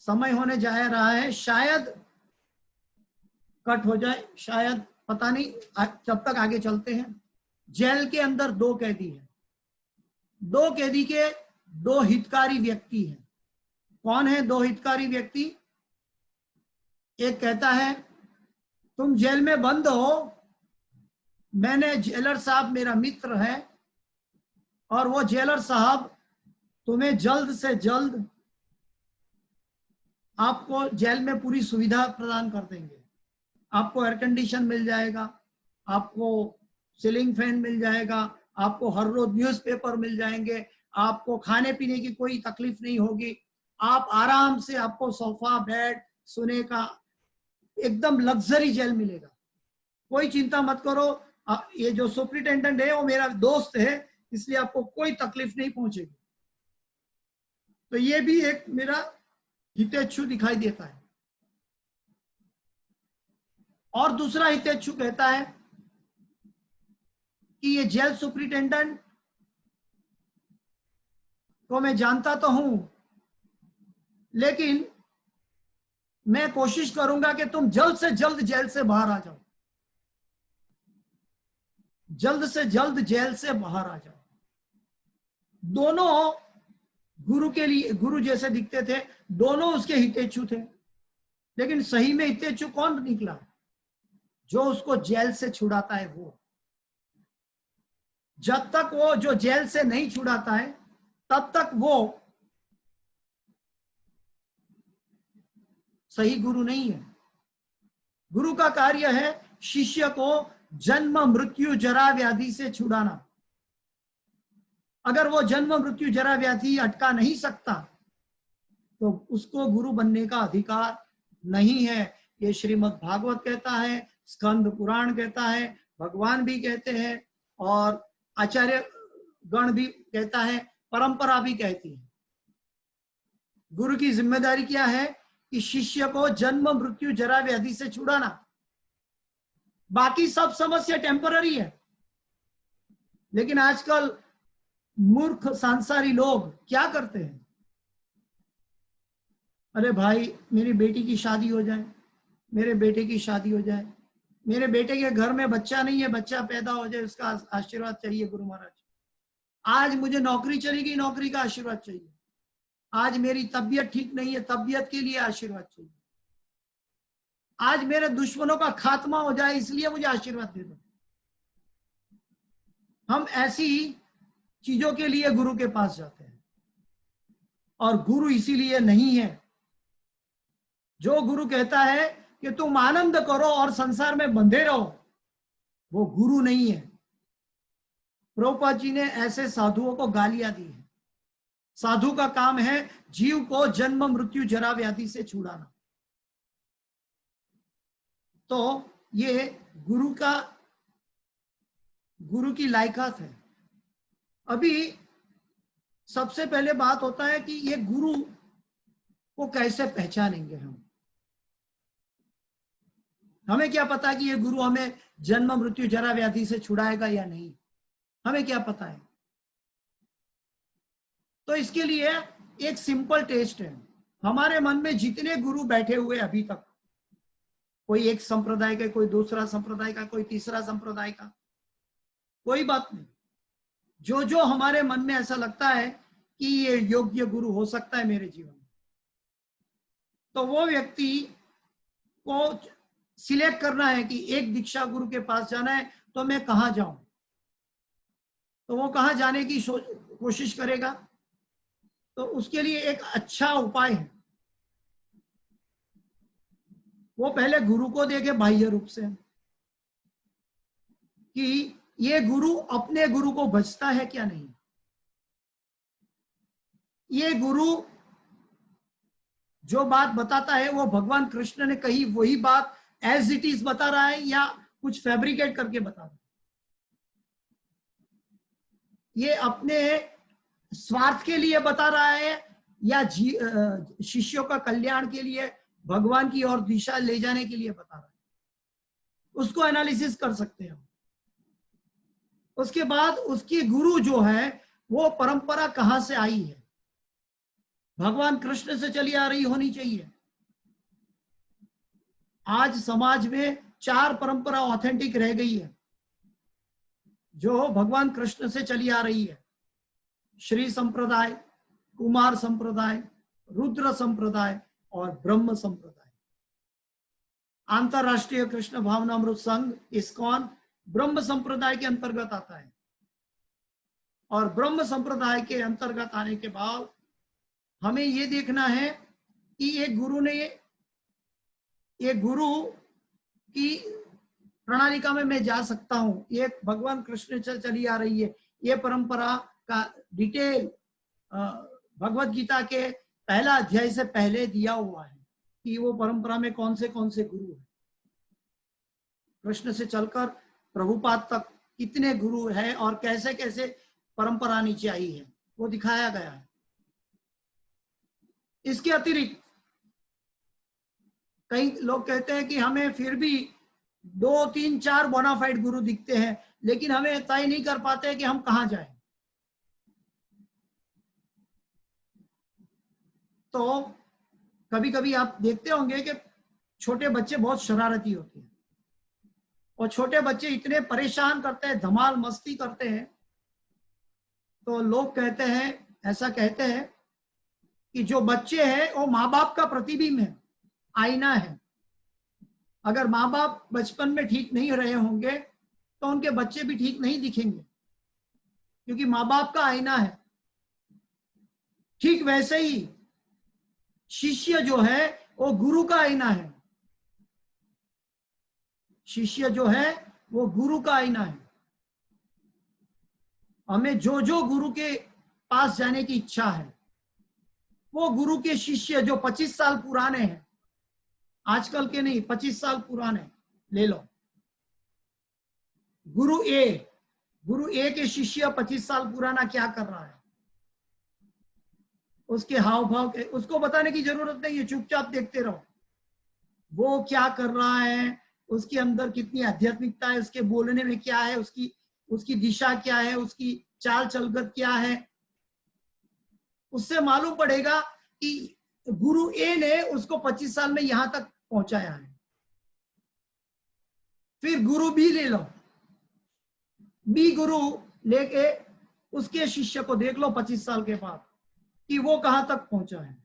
समय होने जा रहा है, शायद कट हो जाए, शायद पता नहीं, जब तक आगे चलते हैं। जेल के अंदर 2 कैदी हैं। 2 कैदी के 2 हितकारी व्यक्ति हैं। कौन है 2 हितकारी व्यक्ति? एक कहता है, तुम जेल में बंद हो, मैंने जेलर साहब मेरा मित्र है, और वो जेलर साहब तुम्हें जल्द से जल्द आपको जेल में पूरी सुविधा प्रदान कर देंगे। आपको एयर कंडीशन मिल जाएगा, आपको सीलिंग फैन मिल जाएगा, आपको हर रोज न्यूज़पेपर मिल जाएंगे, आपको खाने पीने की कोई तकलीफ नहीं होगी, आप आराम से, आपको सोफा, बेड, सोने का एकदम लग्जरी जेल मिलेगा। कोई चिंता मत करो, ये जो सुपरिटेंडेंट है वो मेरा दोस्त है, इसलिए आपको कोई तकलीफ नहीं पहुंचेगी। तो ये भी एक मेरा हितेच्छु दिखाई देता है। और दूसरा हितेच्छु कहता है कि ये जेल सुपरिटेंडेंट को मैं जानता तो हूं, लेकिन मैं कोशिश करूंगा कि तुम जल्द से जल्द जेल से बाहर आ जाओ, जल्द से जल्द जेल से बाहर आ जाओ। दोनों गुरु के लिए, गुरु जैसे दिखते थे, दोनों उसके हितेच्छु थे, लेकिन सही में हितेच्छु कौन निकला? जो उसको जेल से छुड़ाता है वो। जब तक वो जो जेल से नहीं छुड़ाता है, तब तक वो सही गुरु नहीं है। गुरु का कार्य है शिष्य को जन्म मृत्यु जरा व्याधि से छुड़ाना। अगर वो जन्म मृत्यु जरा व्याधि अटका नहीं सकता, तो उसको गुरु बनने का अधिकार नहीं है। ये श्रीमद् भागवत कहता है, स्कंद पुराण कहता है, भगवान भी कहते हैं, और आचार्य गण भी कहता है, परंपरा भी कहती है। गुरु की जिम्मेदारी क्या है? कि शिष्य को जन्म मृत्यु जरा व्याधि से छुड़ाना। बाकी सब समस्या टेम्पररी है। लेकिन आजकल मूर्ख सांसारी लोग क्या करते हैं? अरे भाई, मेरी बेटी की शादी हो जाए, मेरे बेटे की शादी हो जाए, मेरे बेटे के घर में बच्चा नहीं है, बच्चा पैदा हो जाए, उसका आशीर्वाद चाहिए गुरु महाराज। आज मुझे नौकरी चलेगी, नौकरी का आशीर्वाद चाहिए। आज मेरी तबीयत ठीक नहीं है, तबीयत के लिए आशीर्वाद चाहिए। आज मेरे दुश्मनों का खात्मा हो जाए, इसलिए मुझे आशीर्वाद दे दो। हम ऐसी चीजों के लिए गुरु के पास जाते हैं, और गुरु इसीलिए नहीं है। जो गुरु कहता है कि तुम आनंद करो और संसार में बंधे रहो, वो गुरु नहीं है। प्रभुपाद जी ने ऐसे साधुओं को गालियां दी है। साधु का काम है जीव को जन्म मृत्यु जरा व्याधि से छुड़ाना। तो ये गुरु की लायकात है। अभी सबसे पहले बात होता है कि ये गुरु को कैसे पहचानेंगे हम। हमें क्या पता कि ये गुरु हमें जन्म मृत्यु जरा व्याधि से छुड़ाएगा या नहीं, हमें क्या पता है। तो इसके लिए एक सिंपल टेस्ट है। हमारे मन में जितने गुरु बैठे हुए अभी तक, कोई एक संप्रदाय का, कोई दूसरा संप्रदाय का, कोई तीसरा संप्रदाय का, कोई बात नहीं, जो जो हमारे मन में ऐसा लगता है कि ये योग्य गुरु हो सकता है मेरे जीवन में, तो वो व्यक्ति को सिलेक्ट करना है कि एक दीक्षा गुरु के पास जाना है, तो मैं कहाँ जाऊं। तो वो कहाँ जाने की कोशिश करेगा। तो उसके लिए एक अच्छा उपाय है, वो पहले गुरु को देखे बाह्य रूप से कि ये गुरु अपने गुरु को बचता है क्या नहीं। ये गुरु जो बात बताता है वो भगवान कृष्ण ने कही वही बात एज इट इज बता रहा है या कुछ फैब्रिकेट करके बता रहा है। ये अपने स्वार्थ के लिए बता रहा है या शिष्यों का कल्याण के लिए, भगवान की ओर दिशा ले जाने के लिए बता रहा है। उसको एनालिसिस कर सकते हैं। उसके बाद उसकी गुरु जो है वो परंपरा कहां से आई है। भगवान कृष्ण से चली आ रही होनी चाहिए। आज समाज में 4 परंपरा ऑथेंटिक रह गई है जो भगवान कृष्ण से चली आ रही है। श्री संप्रदाय, कुमार संप्रदाय, रुद्र संप्रदाय और ब्रह्म संप्रदाय। अंतरराष्ट्रीय कृष्ण भावनामृत संघ इस्कॉन ब्रह्म संप्रदाय के अंतर्गत आता है। और ब्रह्म संप्रदाय के अंतर्गत आने के बाद हमें ये देखना है कि ये गुरु की प्रणालिका में मैं जा सकता हूं। ये भगवान कृष्ण से चली आ रही है। ये परंपरा का डिटेल भगवत गीता के पहला अध्याय से पहले दिया हुआ है कि वो परंपरा में कौन से गुरु हैं। कृष्ण से चलकर प्रभुपाद तक कितने गुरु हैं और कैसे कैसे परंपरा नीचे आई है वो दिखाया गया है। इसके अतिरिक्त कई लोग कहते हैं कि हमें फिर भी 2, 3, 4 बोनाफाइड गुरु दिखते हैं, लेकिन हमें तय नहीं कर पाते कि हम कहां जाएं। तो कभी कभी आप देखते होंगे कि छोटे बच्चे बहुत शरारती होते हैं और छोटे बच्चे इतने परेशान करते हैं, धमाल मस्ती करते हैं। तो लोग कहते हैं, ऐसा कहते हैं कि जो बच्चे हैं वो माँ बाप का प्रतिबिंब है, आईना है। अगर माँ बाप बचपन में ठीक नहीं रहे होंगे तो उनके बच्चे भी ठीक नहीं दिखेंगे, क्योंकि माँ बाप का आईना है। ठीक वैसे ही शिष्य जो है वो गुरु का आईना है। शिष्य जो है वो गुरु का आईना है। हमें जो जो गुरु के पास जाने की इच्छा है, वो गुरु के शिष्य जो 25 साल पुराने हैं, आजकल के नहीं, 25 साल पुराने ले लो। गुरु ए के शिष्य 25 साल पुराना क्या कर रहा है, उसके हाव भाव के उसको बताने की जरूरत नहीं है, चुपचाप देखते रहो वो क्या कर रहा है, उसके अंदर कितनी आध्यात्मिकता है, उसके बोलने में क्या है, उसकी दिशा क्या है, उसकी चाल चलगत क्या है। उससे मालूम पड़ेगा कि गुरु ए ने उसको 25 साल में यहां तक पहुंचाया है। फिर गुरु बी ले लो, बी गुरु लेके उसके शिष्य को देख लो 25 साल के बाद कि वो कहां तक पहुंचा है।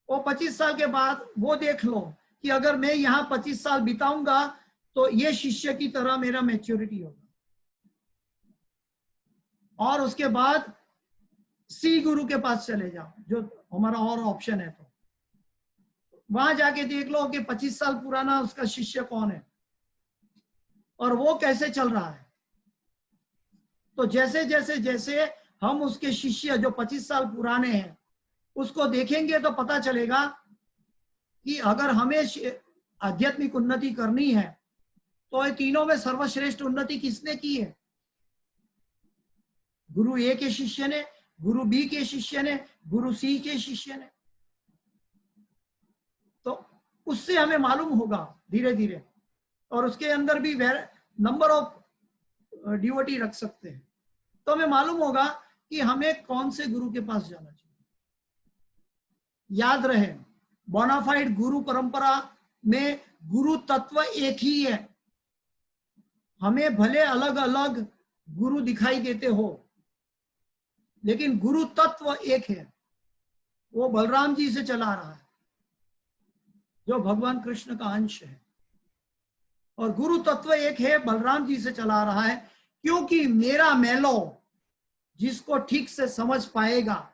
वो 25 साल के बाद वो देख लो कि अगर मैं यहां 25 साल बिताऊंगा तो ये शिष्य की तरह मेरा मैच्योरिटी होगा। और उसके बाद सी गुरु के पास चले जाओ, जो हमारा और ऑप्शन है। तो वहां जाके देख लो कि 25 साल पुराना उसका शिष्य कौन है और वो कैसे चल रहा है। तो जैसे जैसे जैसे हम उसके शिष्य जो 25 साल पुराने हैं उसको देखेंगे तो पता चलेगा कि अगर हमें आध्यात्मिक उन्नति करनी है तो ये तीनों में सर्वश्रेष्ठ उन्नति किसने की है? गुरु ए के शिष्य ने, गुरु बी के शिष्य ने, गुरु सी के शिष्य ने। तो उससे हमें मालूम होगा धीरे धीरे, और उसके अंदर भी नंबर ऑफ डिवोटी रख सकते हैं, तो हमें मालूम होगा कि हमें कौन से गुरु के पास जाना चाहिए। याद रहे, बोनाफाइड गुरु परंपरा में गुरु तत्व एक ही है। हमें भले अलग अलग गुरु दिखाई देते हो, लेकिन गुरु तत्व एक है। वो बलराम जी से चला रहा है, जो भगवान कृष्ण का अंश है, और गुरु तत्व एक है, बलराम जी से चला रहा है। क्योंकि मेरा मेलो जिसको ठीक से समझ पाएगा,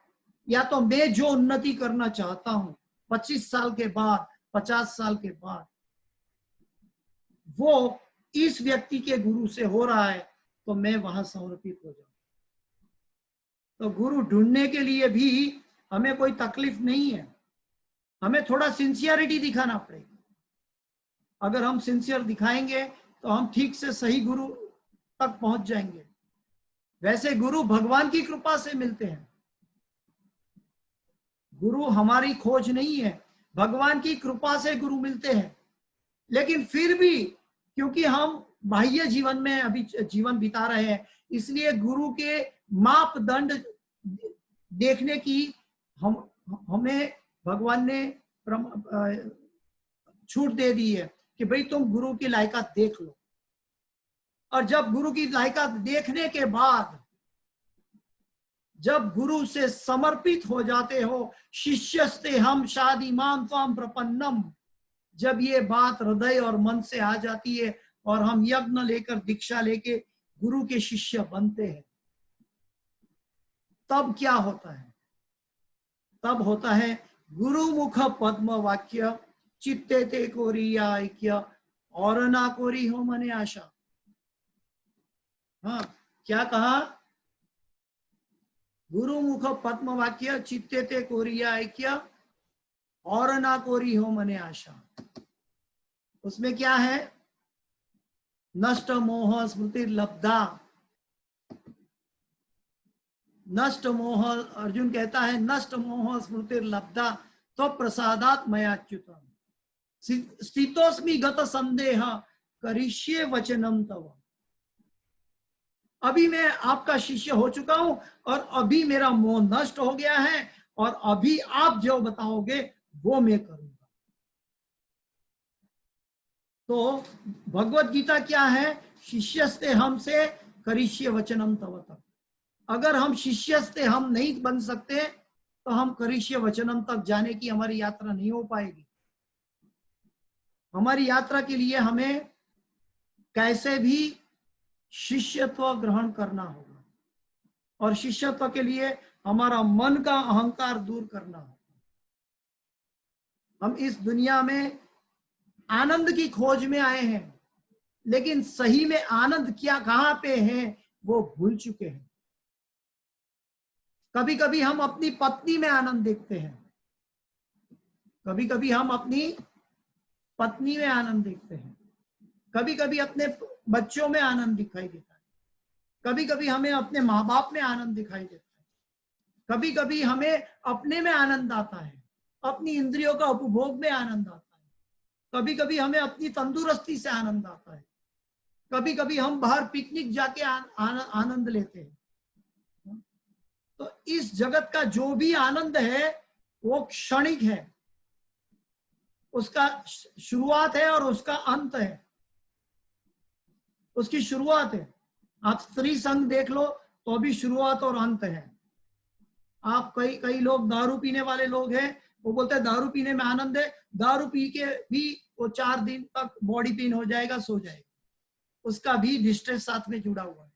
या तो मैं जो उन्नति करना चाहता हूं 25 साल के बाद, 50 साल के बाद, वो इस व्यक्ति के गुरु से हो रहा है, तो मैं वहां समर्पित हो जाऊं। तो गुरु ढूंढने के लिए भी हमें कोई तकलीफ नहीं है, हमें थोड़ा सिंसियरिटी दिखाना पड़ेगा। अगर हम सिंसियर दिखाएंगे तो हम ठीक से सही गुरु तक पहुंच जाएंगे। वैसे गुरु भगवान की कृपा से मिलते हैं, गुरु हमारी खोज नहीं है, भगवान की कृपा से गुरु मिलते हैं। लेकिन फिर भी क्योंकि हम बाह्य जीवन में अभी जीवन बिता रहे हैं, इसलिए गुरु के मापदंड देखने की हमें भगवान ने छूट दे दी है कि भाई तुम गुरु की लायकात देख लो। और जब गुरु की लायकात देखने के बाद, जब गुरु से समर्पित हो जाते हो, शिष्यस्ते हम शादीमान त्वाम प्रपन्नम, जब ये बात हृदय और मन से आ जाती है और हम यज्ञ लेकर दीक्षा लेके गुरु के शिष्य बनते हैं, तब क्या होता है? तब होता है गुरु मुख पद्म वाक्य, चित्ते ते कोरिया ऐक्य, और ना कोरी हो मने आशा। हाँ, क्या कहा? गुरु मुख पद्म वाक्य, चित्ते ते कोरिया ऐक्य, और ना कोरी हो मने आशा। उसमें क्या है? नष्ट मोह स्मृति लब्धा। नष्ट मोह, अर्जुन कहता है नष्ट मोह स्मृति लब्धा तो प्रसादात मयाच्युतम स्थितोस्मि गत संदेह करिष्ये वचनम तव। अभी मैं आपका शिष्य हो चुका हूं और अभी मेरा मोह नष्ट हो गया है, और अभी आप जो बताओगे वो मैं करूंगा। तो भगवत गीता क्या है? शिष्यस्ते हमसे करिष्ये वचनम तव तक। अगर हम शिष्यस्ते हम नहीं बन सकते तो हम करिष्ये वचनम तक जाने की हमारी यात्रा नहीं हो पाएगी। हमारी यात्रा के लिए हमें कैसे भी शिष्यत्व ग्रहण करना होगा, और शिष्यत्व के लिए हमारा मन का अहंकार दूर करना होगा। हम इस दुनिया में आनंद की खोज में आए हैं, लेकिन सही में आनंद क्या कहां पे है वो भूल चुके हैं। कभी कभी हम अपनी पत्नी में आनंद देखते हैं, कभी कभी हम अपनी पत्नी में आनंद देखते हैं, कभी कभी अपने बच्चों में आनंद दिखाई देता है, कभी कभी हमें अपने माँ बाप में आनंद दिखाई देता है, कभी कभी हमें अपने में आनंद आता है, अपनी इंद्रियों का उपभोग में आनंद आता है, कभी कभी हमें अपनी तंदुरुस्ती से आनंद आता है, कभी कभी हम बाहर पिकनिक जाके आनंद लेते हैं। तो इस जगत का जो भी आनंद है वो क्षणिक है, उसका शुरुआत है और उसका अंत है। उसकी शुरुआत है, आप स्त्री संग देख लो तो भी शुरुआत और अंत है। आप कई लोग दारू पीने वाले लोग हैं, वो बोलते हैं दारू पीने में आनंद है, दारू पी के भी वो 4 दिन तक बॉडी पेन हो जाएगा, सो जाएगा, उसका भी डिस्ट्रेस साथ में जुड़ा हुआ है।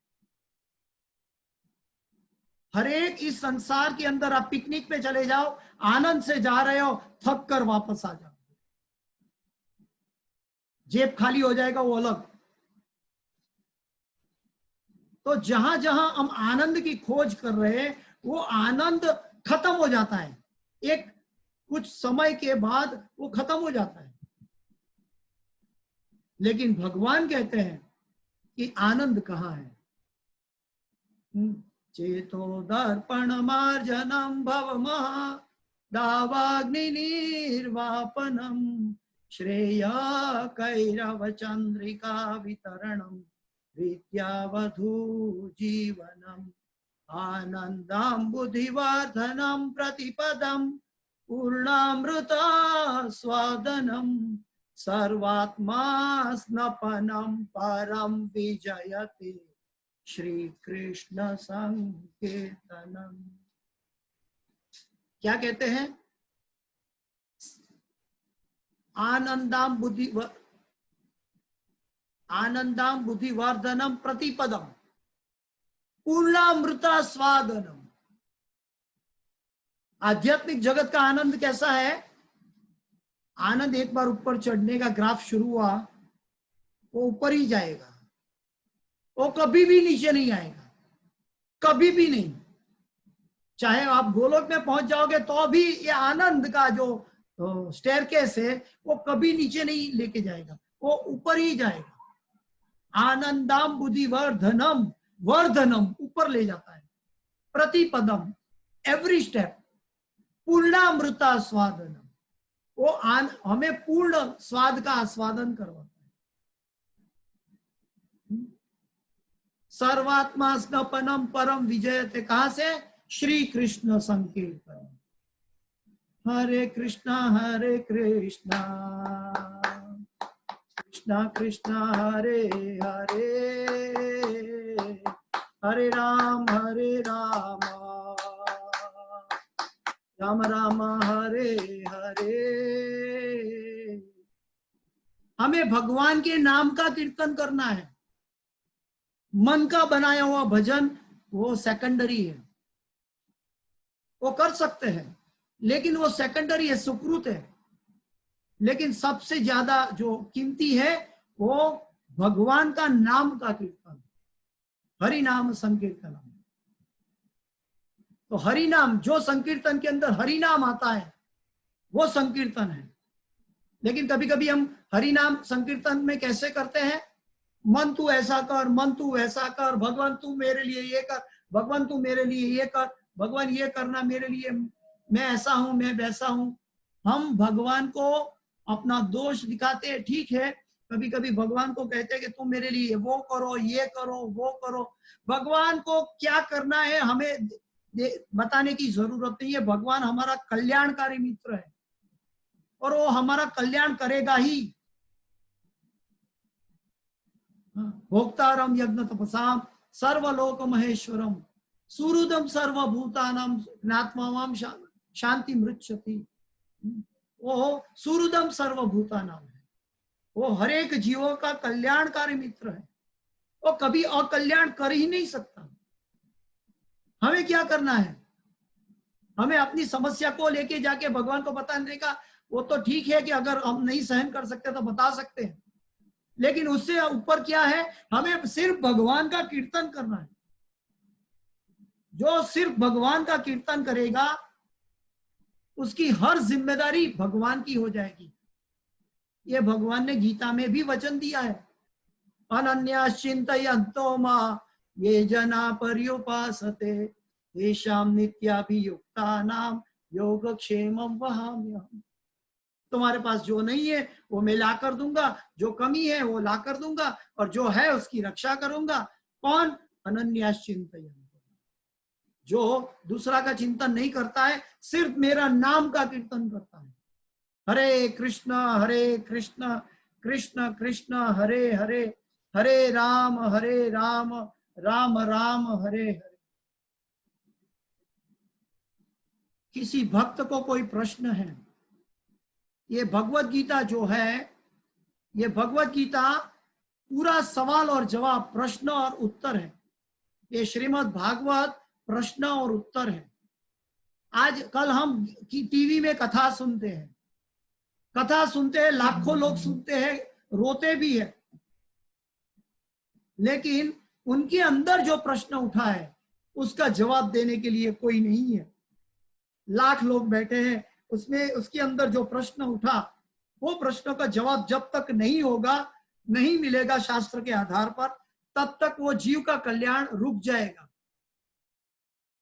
हर एक इस संसार के अंदर आप पिकनिक पे चले जाओ, आनंद से जा रहे हो, थक कर वापस आ जाओ, जेब खाली हो जाएगा, वो अलग। तो जहां जहां हम आनंद की खोज कर रहे हैं, वो आनंद खत्म हो जाता है, एक कुछ समय के बाद वो खत्म हो जाता है। लेकिन भगवान कहते हैं कि आनंद कहाँ है? चेतो दर्पण मार्जनम भवमहा दावाग्नि निर्वापनम श्रेय कैरव चंद्रिका वितरणम विद्यावधू जीवनम आनंदम बुद्धिवर्धनम प्रतिपदम पूर्णामृता स्वादनम सर्वात्मा स्नपनम परम विजयते श्री कृष्ण संकीर्तनम। क्या कहते हैं? आनंदाम बुद्धिवर्धनम प्रतिपदम पूर्णामृता स्वादनम। आध्यात्मिक जगत का आनंद कैसा है? आनंद एक बार ऊपर चढ़ने का ग्राफ शुरू हुआ, वो ऊपर ही जाएगा, वो कभी भी नीचे नहीं आएगा, कभी भी नहीं। चाहे आप गोलोक में पहुंच जाओगे तो भी ये आनंद का जो स्टेयरकेस है वो कभी नीचे नहीं लेके जाएगा, वो ऊपर ही जाएगा। आनंदाम बुद्धिवर्धनम, वर्धनम ऊपर ले जाता है, प्रतिपदम एवरी स्टेप, पूर्णामृता स्वादनम वो हमें पूर्ण स्वाद का आस्वादन करवाता है। सर्वात्मा स्नपनम परम विजयते, कहां से? श्री कृष्ण संकीर्तन। हरे कृष्णा कृष्णा कृष्णा हरे हरे, हरे राम राम राम हरे हरे। हमें भगवान के नाम का कीर्तन करना है। मन का बनाया हुआ भजन वो सेकेंडरी है, वो कर सकते हैं, लेकिन वो सेकेंडरी है, सुकृत है। लेकिन सबसे ज्यादा जो कीमती है वो भगवान का नाम का कीर्तन, हरि नाम संकीर्तन। तो हरि नाम, जो संकीर्तन के अंदर हरि नाम आता है वो संकीर्तन है। लेकिन कभी कभी हम हरि नाम संकीर्तन में कैसे करते हैं? मन तू ऐसा कर, मन तू वैसा कर, भगवान तू मेरे लिए ये कर, भगवान तू मेरे लिए ये कर, भगवान ये करना मेरे लिए, मैं ऐसा हूं, मैं वैसा हूं। हम भगवान को अपना दोष दिखाते हैं, ठीक है, कभी कभी भगवान को कहते हैं कि तुम मेरे लिए वो करो, ये करो, वो करो। भगवान को क्या करना है हमें बताने की जरूरत नहीं है। भगवान हमारा कल्याणकारी मित्र है और वो हमारा कल्याण करेगा ही। भोक्तारम यज्ञ तपसाम सर्वलोक महेश्वरम सुहृदम सर्वभूतानां ज्ञात्वाम शांति मृच्छति। वो सुहृदम सर्वभूतानां है, वो हर एक जीवों का कल्याणकारी मित्र है, वो कभी अकल्याण कर ही नहीं सकता। हमें क्या करना है? हमें अपनी समस्या को लेके जाके भगवान को बताने का, वो तो ठीक है कि अगर हम नहीं सहन कर सकते तो बता सकते हैं, लेकिन उससे ऊपर क्या है? हमें सिर्फ भगवान का कीर्तन करना है। जो सिर्फ भगवान का कीर्तन करेगा उसकी हर जिम्मेदारी भगवान की हो जाएगी। ये भगवान ने गीता में भी वचन दिया है, अनन्याश्चिन्तयन्तो मां ये जना पर्युपासते तेषां नित्याभियुक्तानां योगक्षेमं वहाम्यहम्। तुम्हारे पास जो नहीं है वो मैं ला कर दूंगा, जो कमी है वो ला कर दूंगा, और जो है उसकी रक्षा करूंगा। कौन? अनन्याश्चिन्तयन्तो, जो दूसरा का चिंतन नहीं करता है, सिर्फ मेरा नाम का कीर्तन करता है। हरे कृष्ण कृष्ण कृष्ण हरे हरे, हरे राम राम राम हरे हरे। किसी भक्त को कोई प्रश्न है, ये भगवत गीता जो है, ये भगवत गीता पूरा सवाल और जवाब, प्रश्न और उत्तर है। ये श्रीमद् भागवत प्रश्न और उत्तर है। आज कल हम टीवी में कथा सुनते हैं, लाखों लोग सुनते हैं, रोते भी है, लेकिन उनके अंदर जो प्रश्न उठा है उसका जवाब देने के लिए कोई नहीं है। लाख लोग बैठे हैं, उसमें उसके अंदर जो प्रश्न उठा, वो प्रश्नों का जवाब जब तक नहीं होगा, नहीं मिलेगा शास्त्र के आधार पर, तब तक वो जीव का कल्याण रुक जाएगा।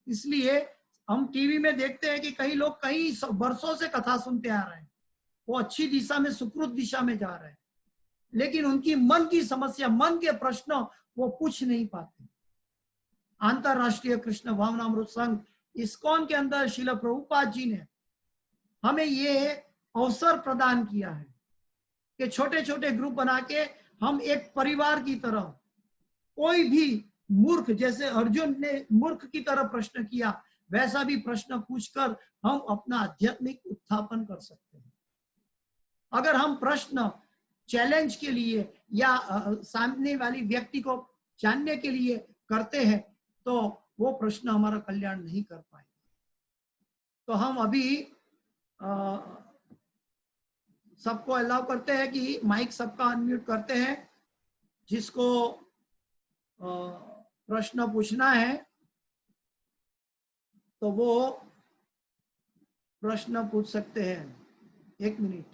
इसलिए हम टीवी में देखते हैं कि कई लोग कई वर्षों से कथा सुनते आ रहे हैं, वो अच्छी दिशा में, सुकृत दिशा में जा रहे हैं, लेकिन उनकी मन की समस्या, मन के प्रश्न वो पूछ नहीं पाते। अंतरराष्ट्रीय कृष्ण भावनामृत संघ इस्कॉन के अंदर श्रील प्रभुपाद जी ने हमें ये अवसर प्रदान किया है कि छोटे छोटे ग्रुप बना के हम एक परिवार की तरह, कोई भी मूर्ख, जैसे अर्जुन ने मूर्ख की तरह प्रश्न किया, वैसा भी प्रश्न पूछकर हम अपना आध्यात्मिक उत्थापन कर सकते हैं। अगर हम प्रश्न चैलेंज के लिए या सामने वाली व्यक्ति को जानने के लिए करते हैं, तो वो प्रश्न हमारा कल्याण नहीं कर पाएगा। तो हम अभी सबको अलाउ करते हैं कि माइक सबका अनम्यूट करते हैं, जिसको प्रश्न पूछना है तो वो प्रश्न पूछ सकते हैं। 1 मिनट,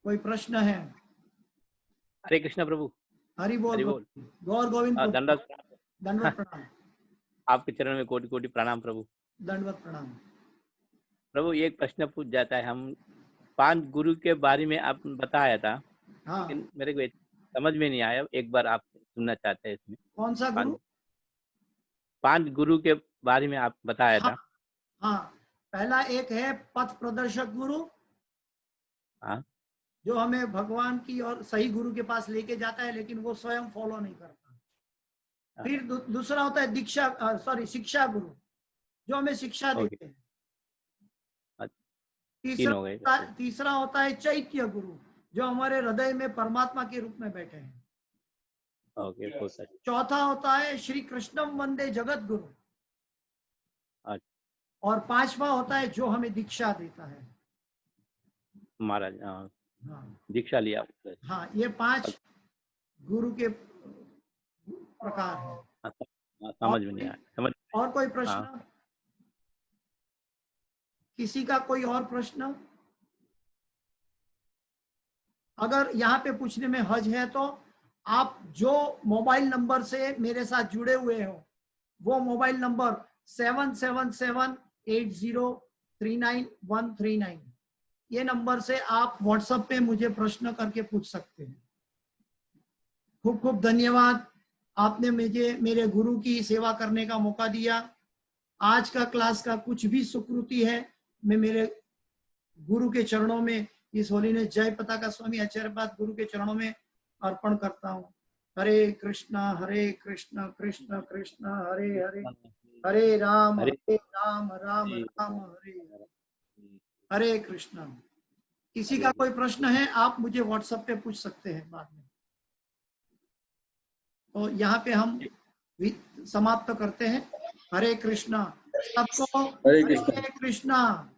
कोई प्रश्न है? हरे कृष्ण प्रभु। हरि बोल। गौर गोविंद प्रभु। दंडवत प्रणाम। आपके चरण में कोटि कोटि प्रणाम प्रभु। दंडवत प्रणाम प्रभु। एक प्रश्न पूछ जाता है, हम 5 गुरु के बारे में आप बताया था, हाँ, लेकिन मेरे को समझ में नहीं आया, एक बार आप सुनना चाहते हैं इसमें। कौन सा गुरु? 5 गुरु के बारे में आप बताया था। हाँ, पहला एक है पथ प्रदर्शक गुरु, हाँ, जो हमें भगवान की और सही गुरु के पास लेके जाता है, लेकिन वो स्वयं फॉलो नहीं करता। फिर दूसरा होता है शिक्षा गुरु, जो हमें शिक्षा देते हैं। तीसरा होता है चैत्य गुरु, जो हमारे हृदय में परमात्मा के रूप में बैठे हैं। चौथा होता है श्री कृष्णम वंदे जगत गुरु, और 5वां होता है जो हमें दीक्षा देता है। महाराज हाँ, दीक्षा लिया। हाँ, ये 5 गुरु के प्रकार है। समझ में नहीं आया। समझ। और कोई प्रश्न? किसी का कोई और प्रश्न? अगर यहाँ पे पूछने में हर्ज है तो आप जो मोबाइल नंबर से मेरे साथ जुड़े हुए हो, वो मोबाइल नंबर 7778039139, ये नंबर से आप व्हाट्सएप पे मुझे प्रश्न करके पूछ सकते हैं। खूब खूब धन्यवाद, आपने मुझे मेरे गुरु की सेवा करने का मौका दिया। आज का क्लास का कुछ भी सुकृति है, मैं मेरे गुरु के चरणों में, इस होली ने जय पताका स्वामी आचार्यपाद गुरु के चरणों में अर्पण करता हूँ। हरे कृष्णा कृष्ण कृष्ण हरे हरे, हरे राम राम राम हरे हरे कृष्णा। किसी का कोई प्रश्न है, आप मुझे व्हाट्सएप पे पूछ सकते हैं बाद में। तो यहाँ पे हम समाप्त करते हैं। हरे कृष्णा सबको, हरे कृष्णा।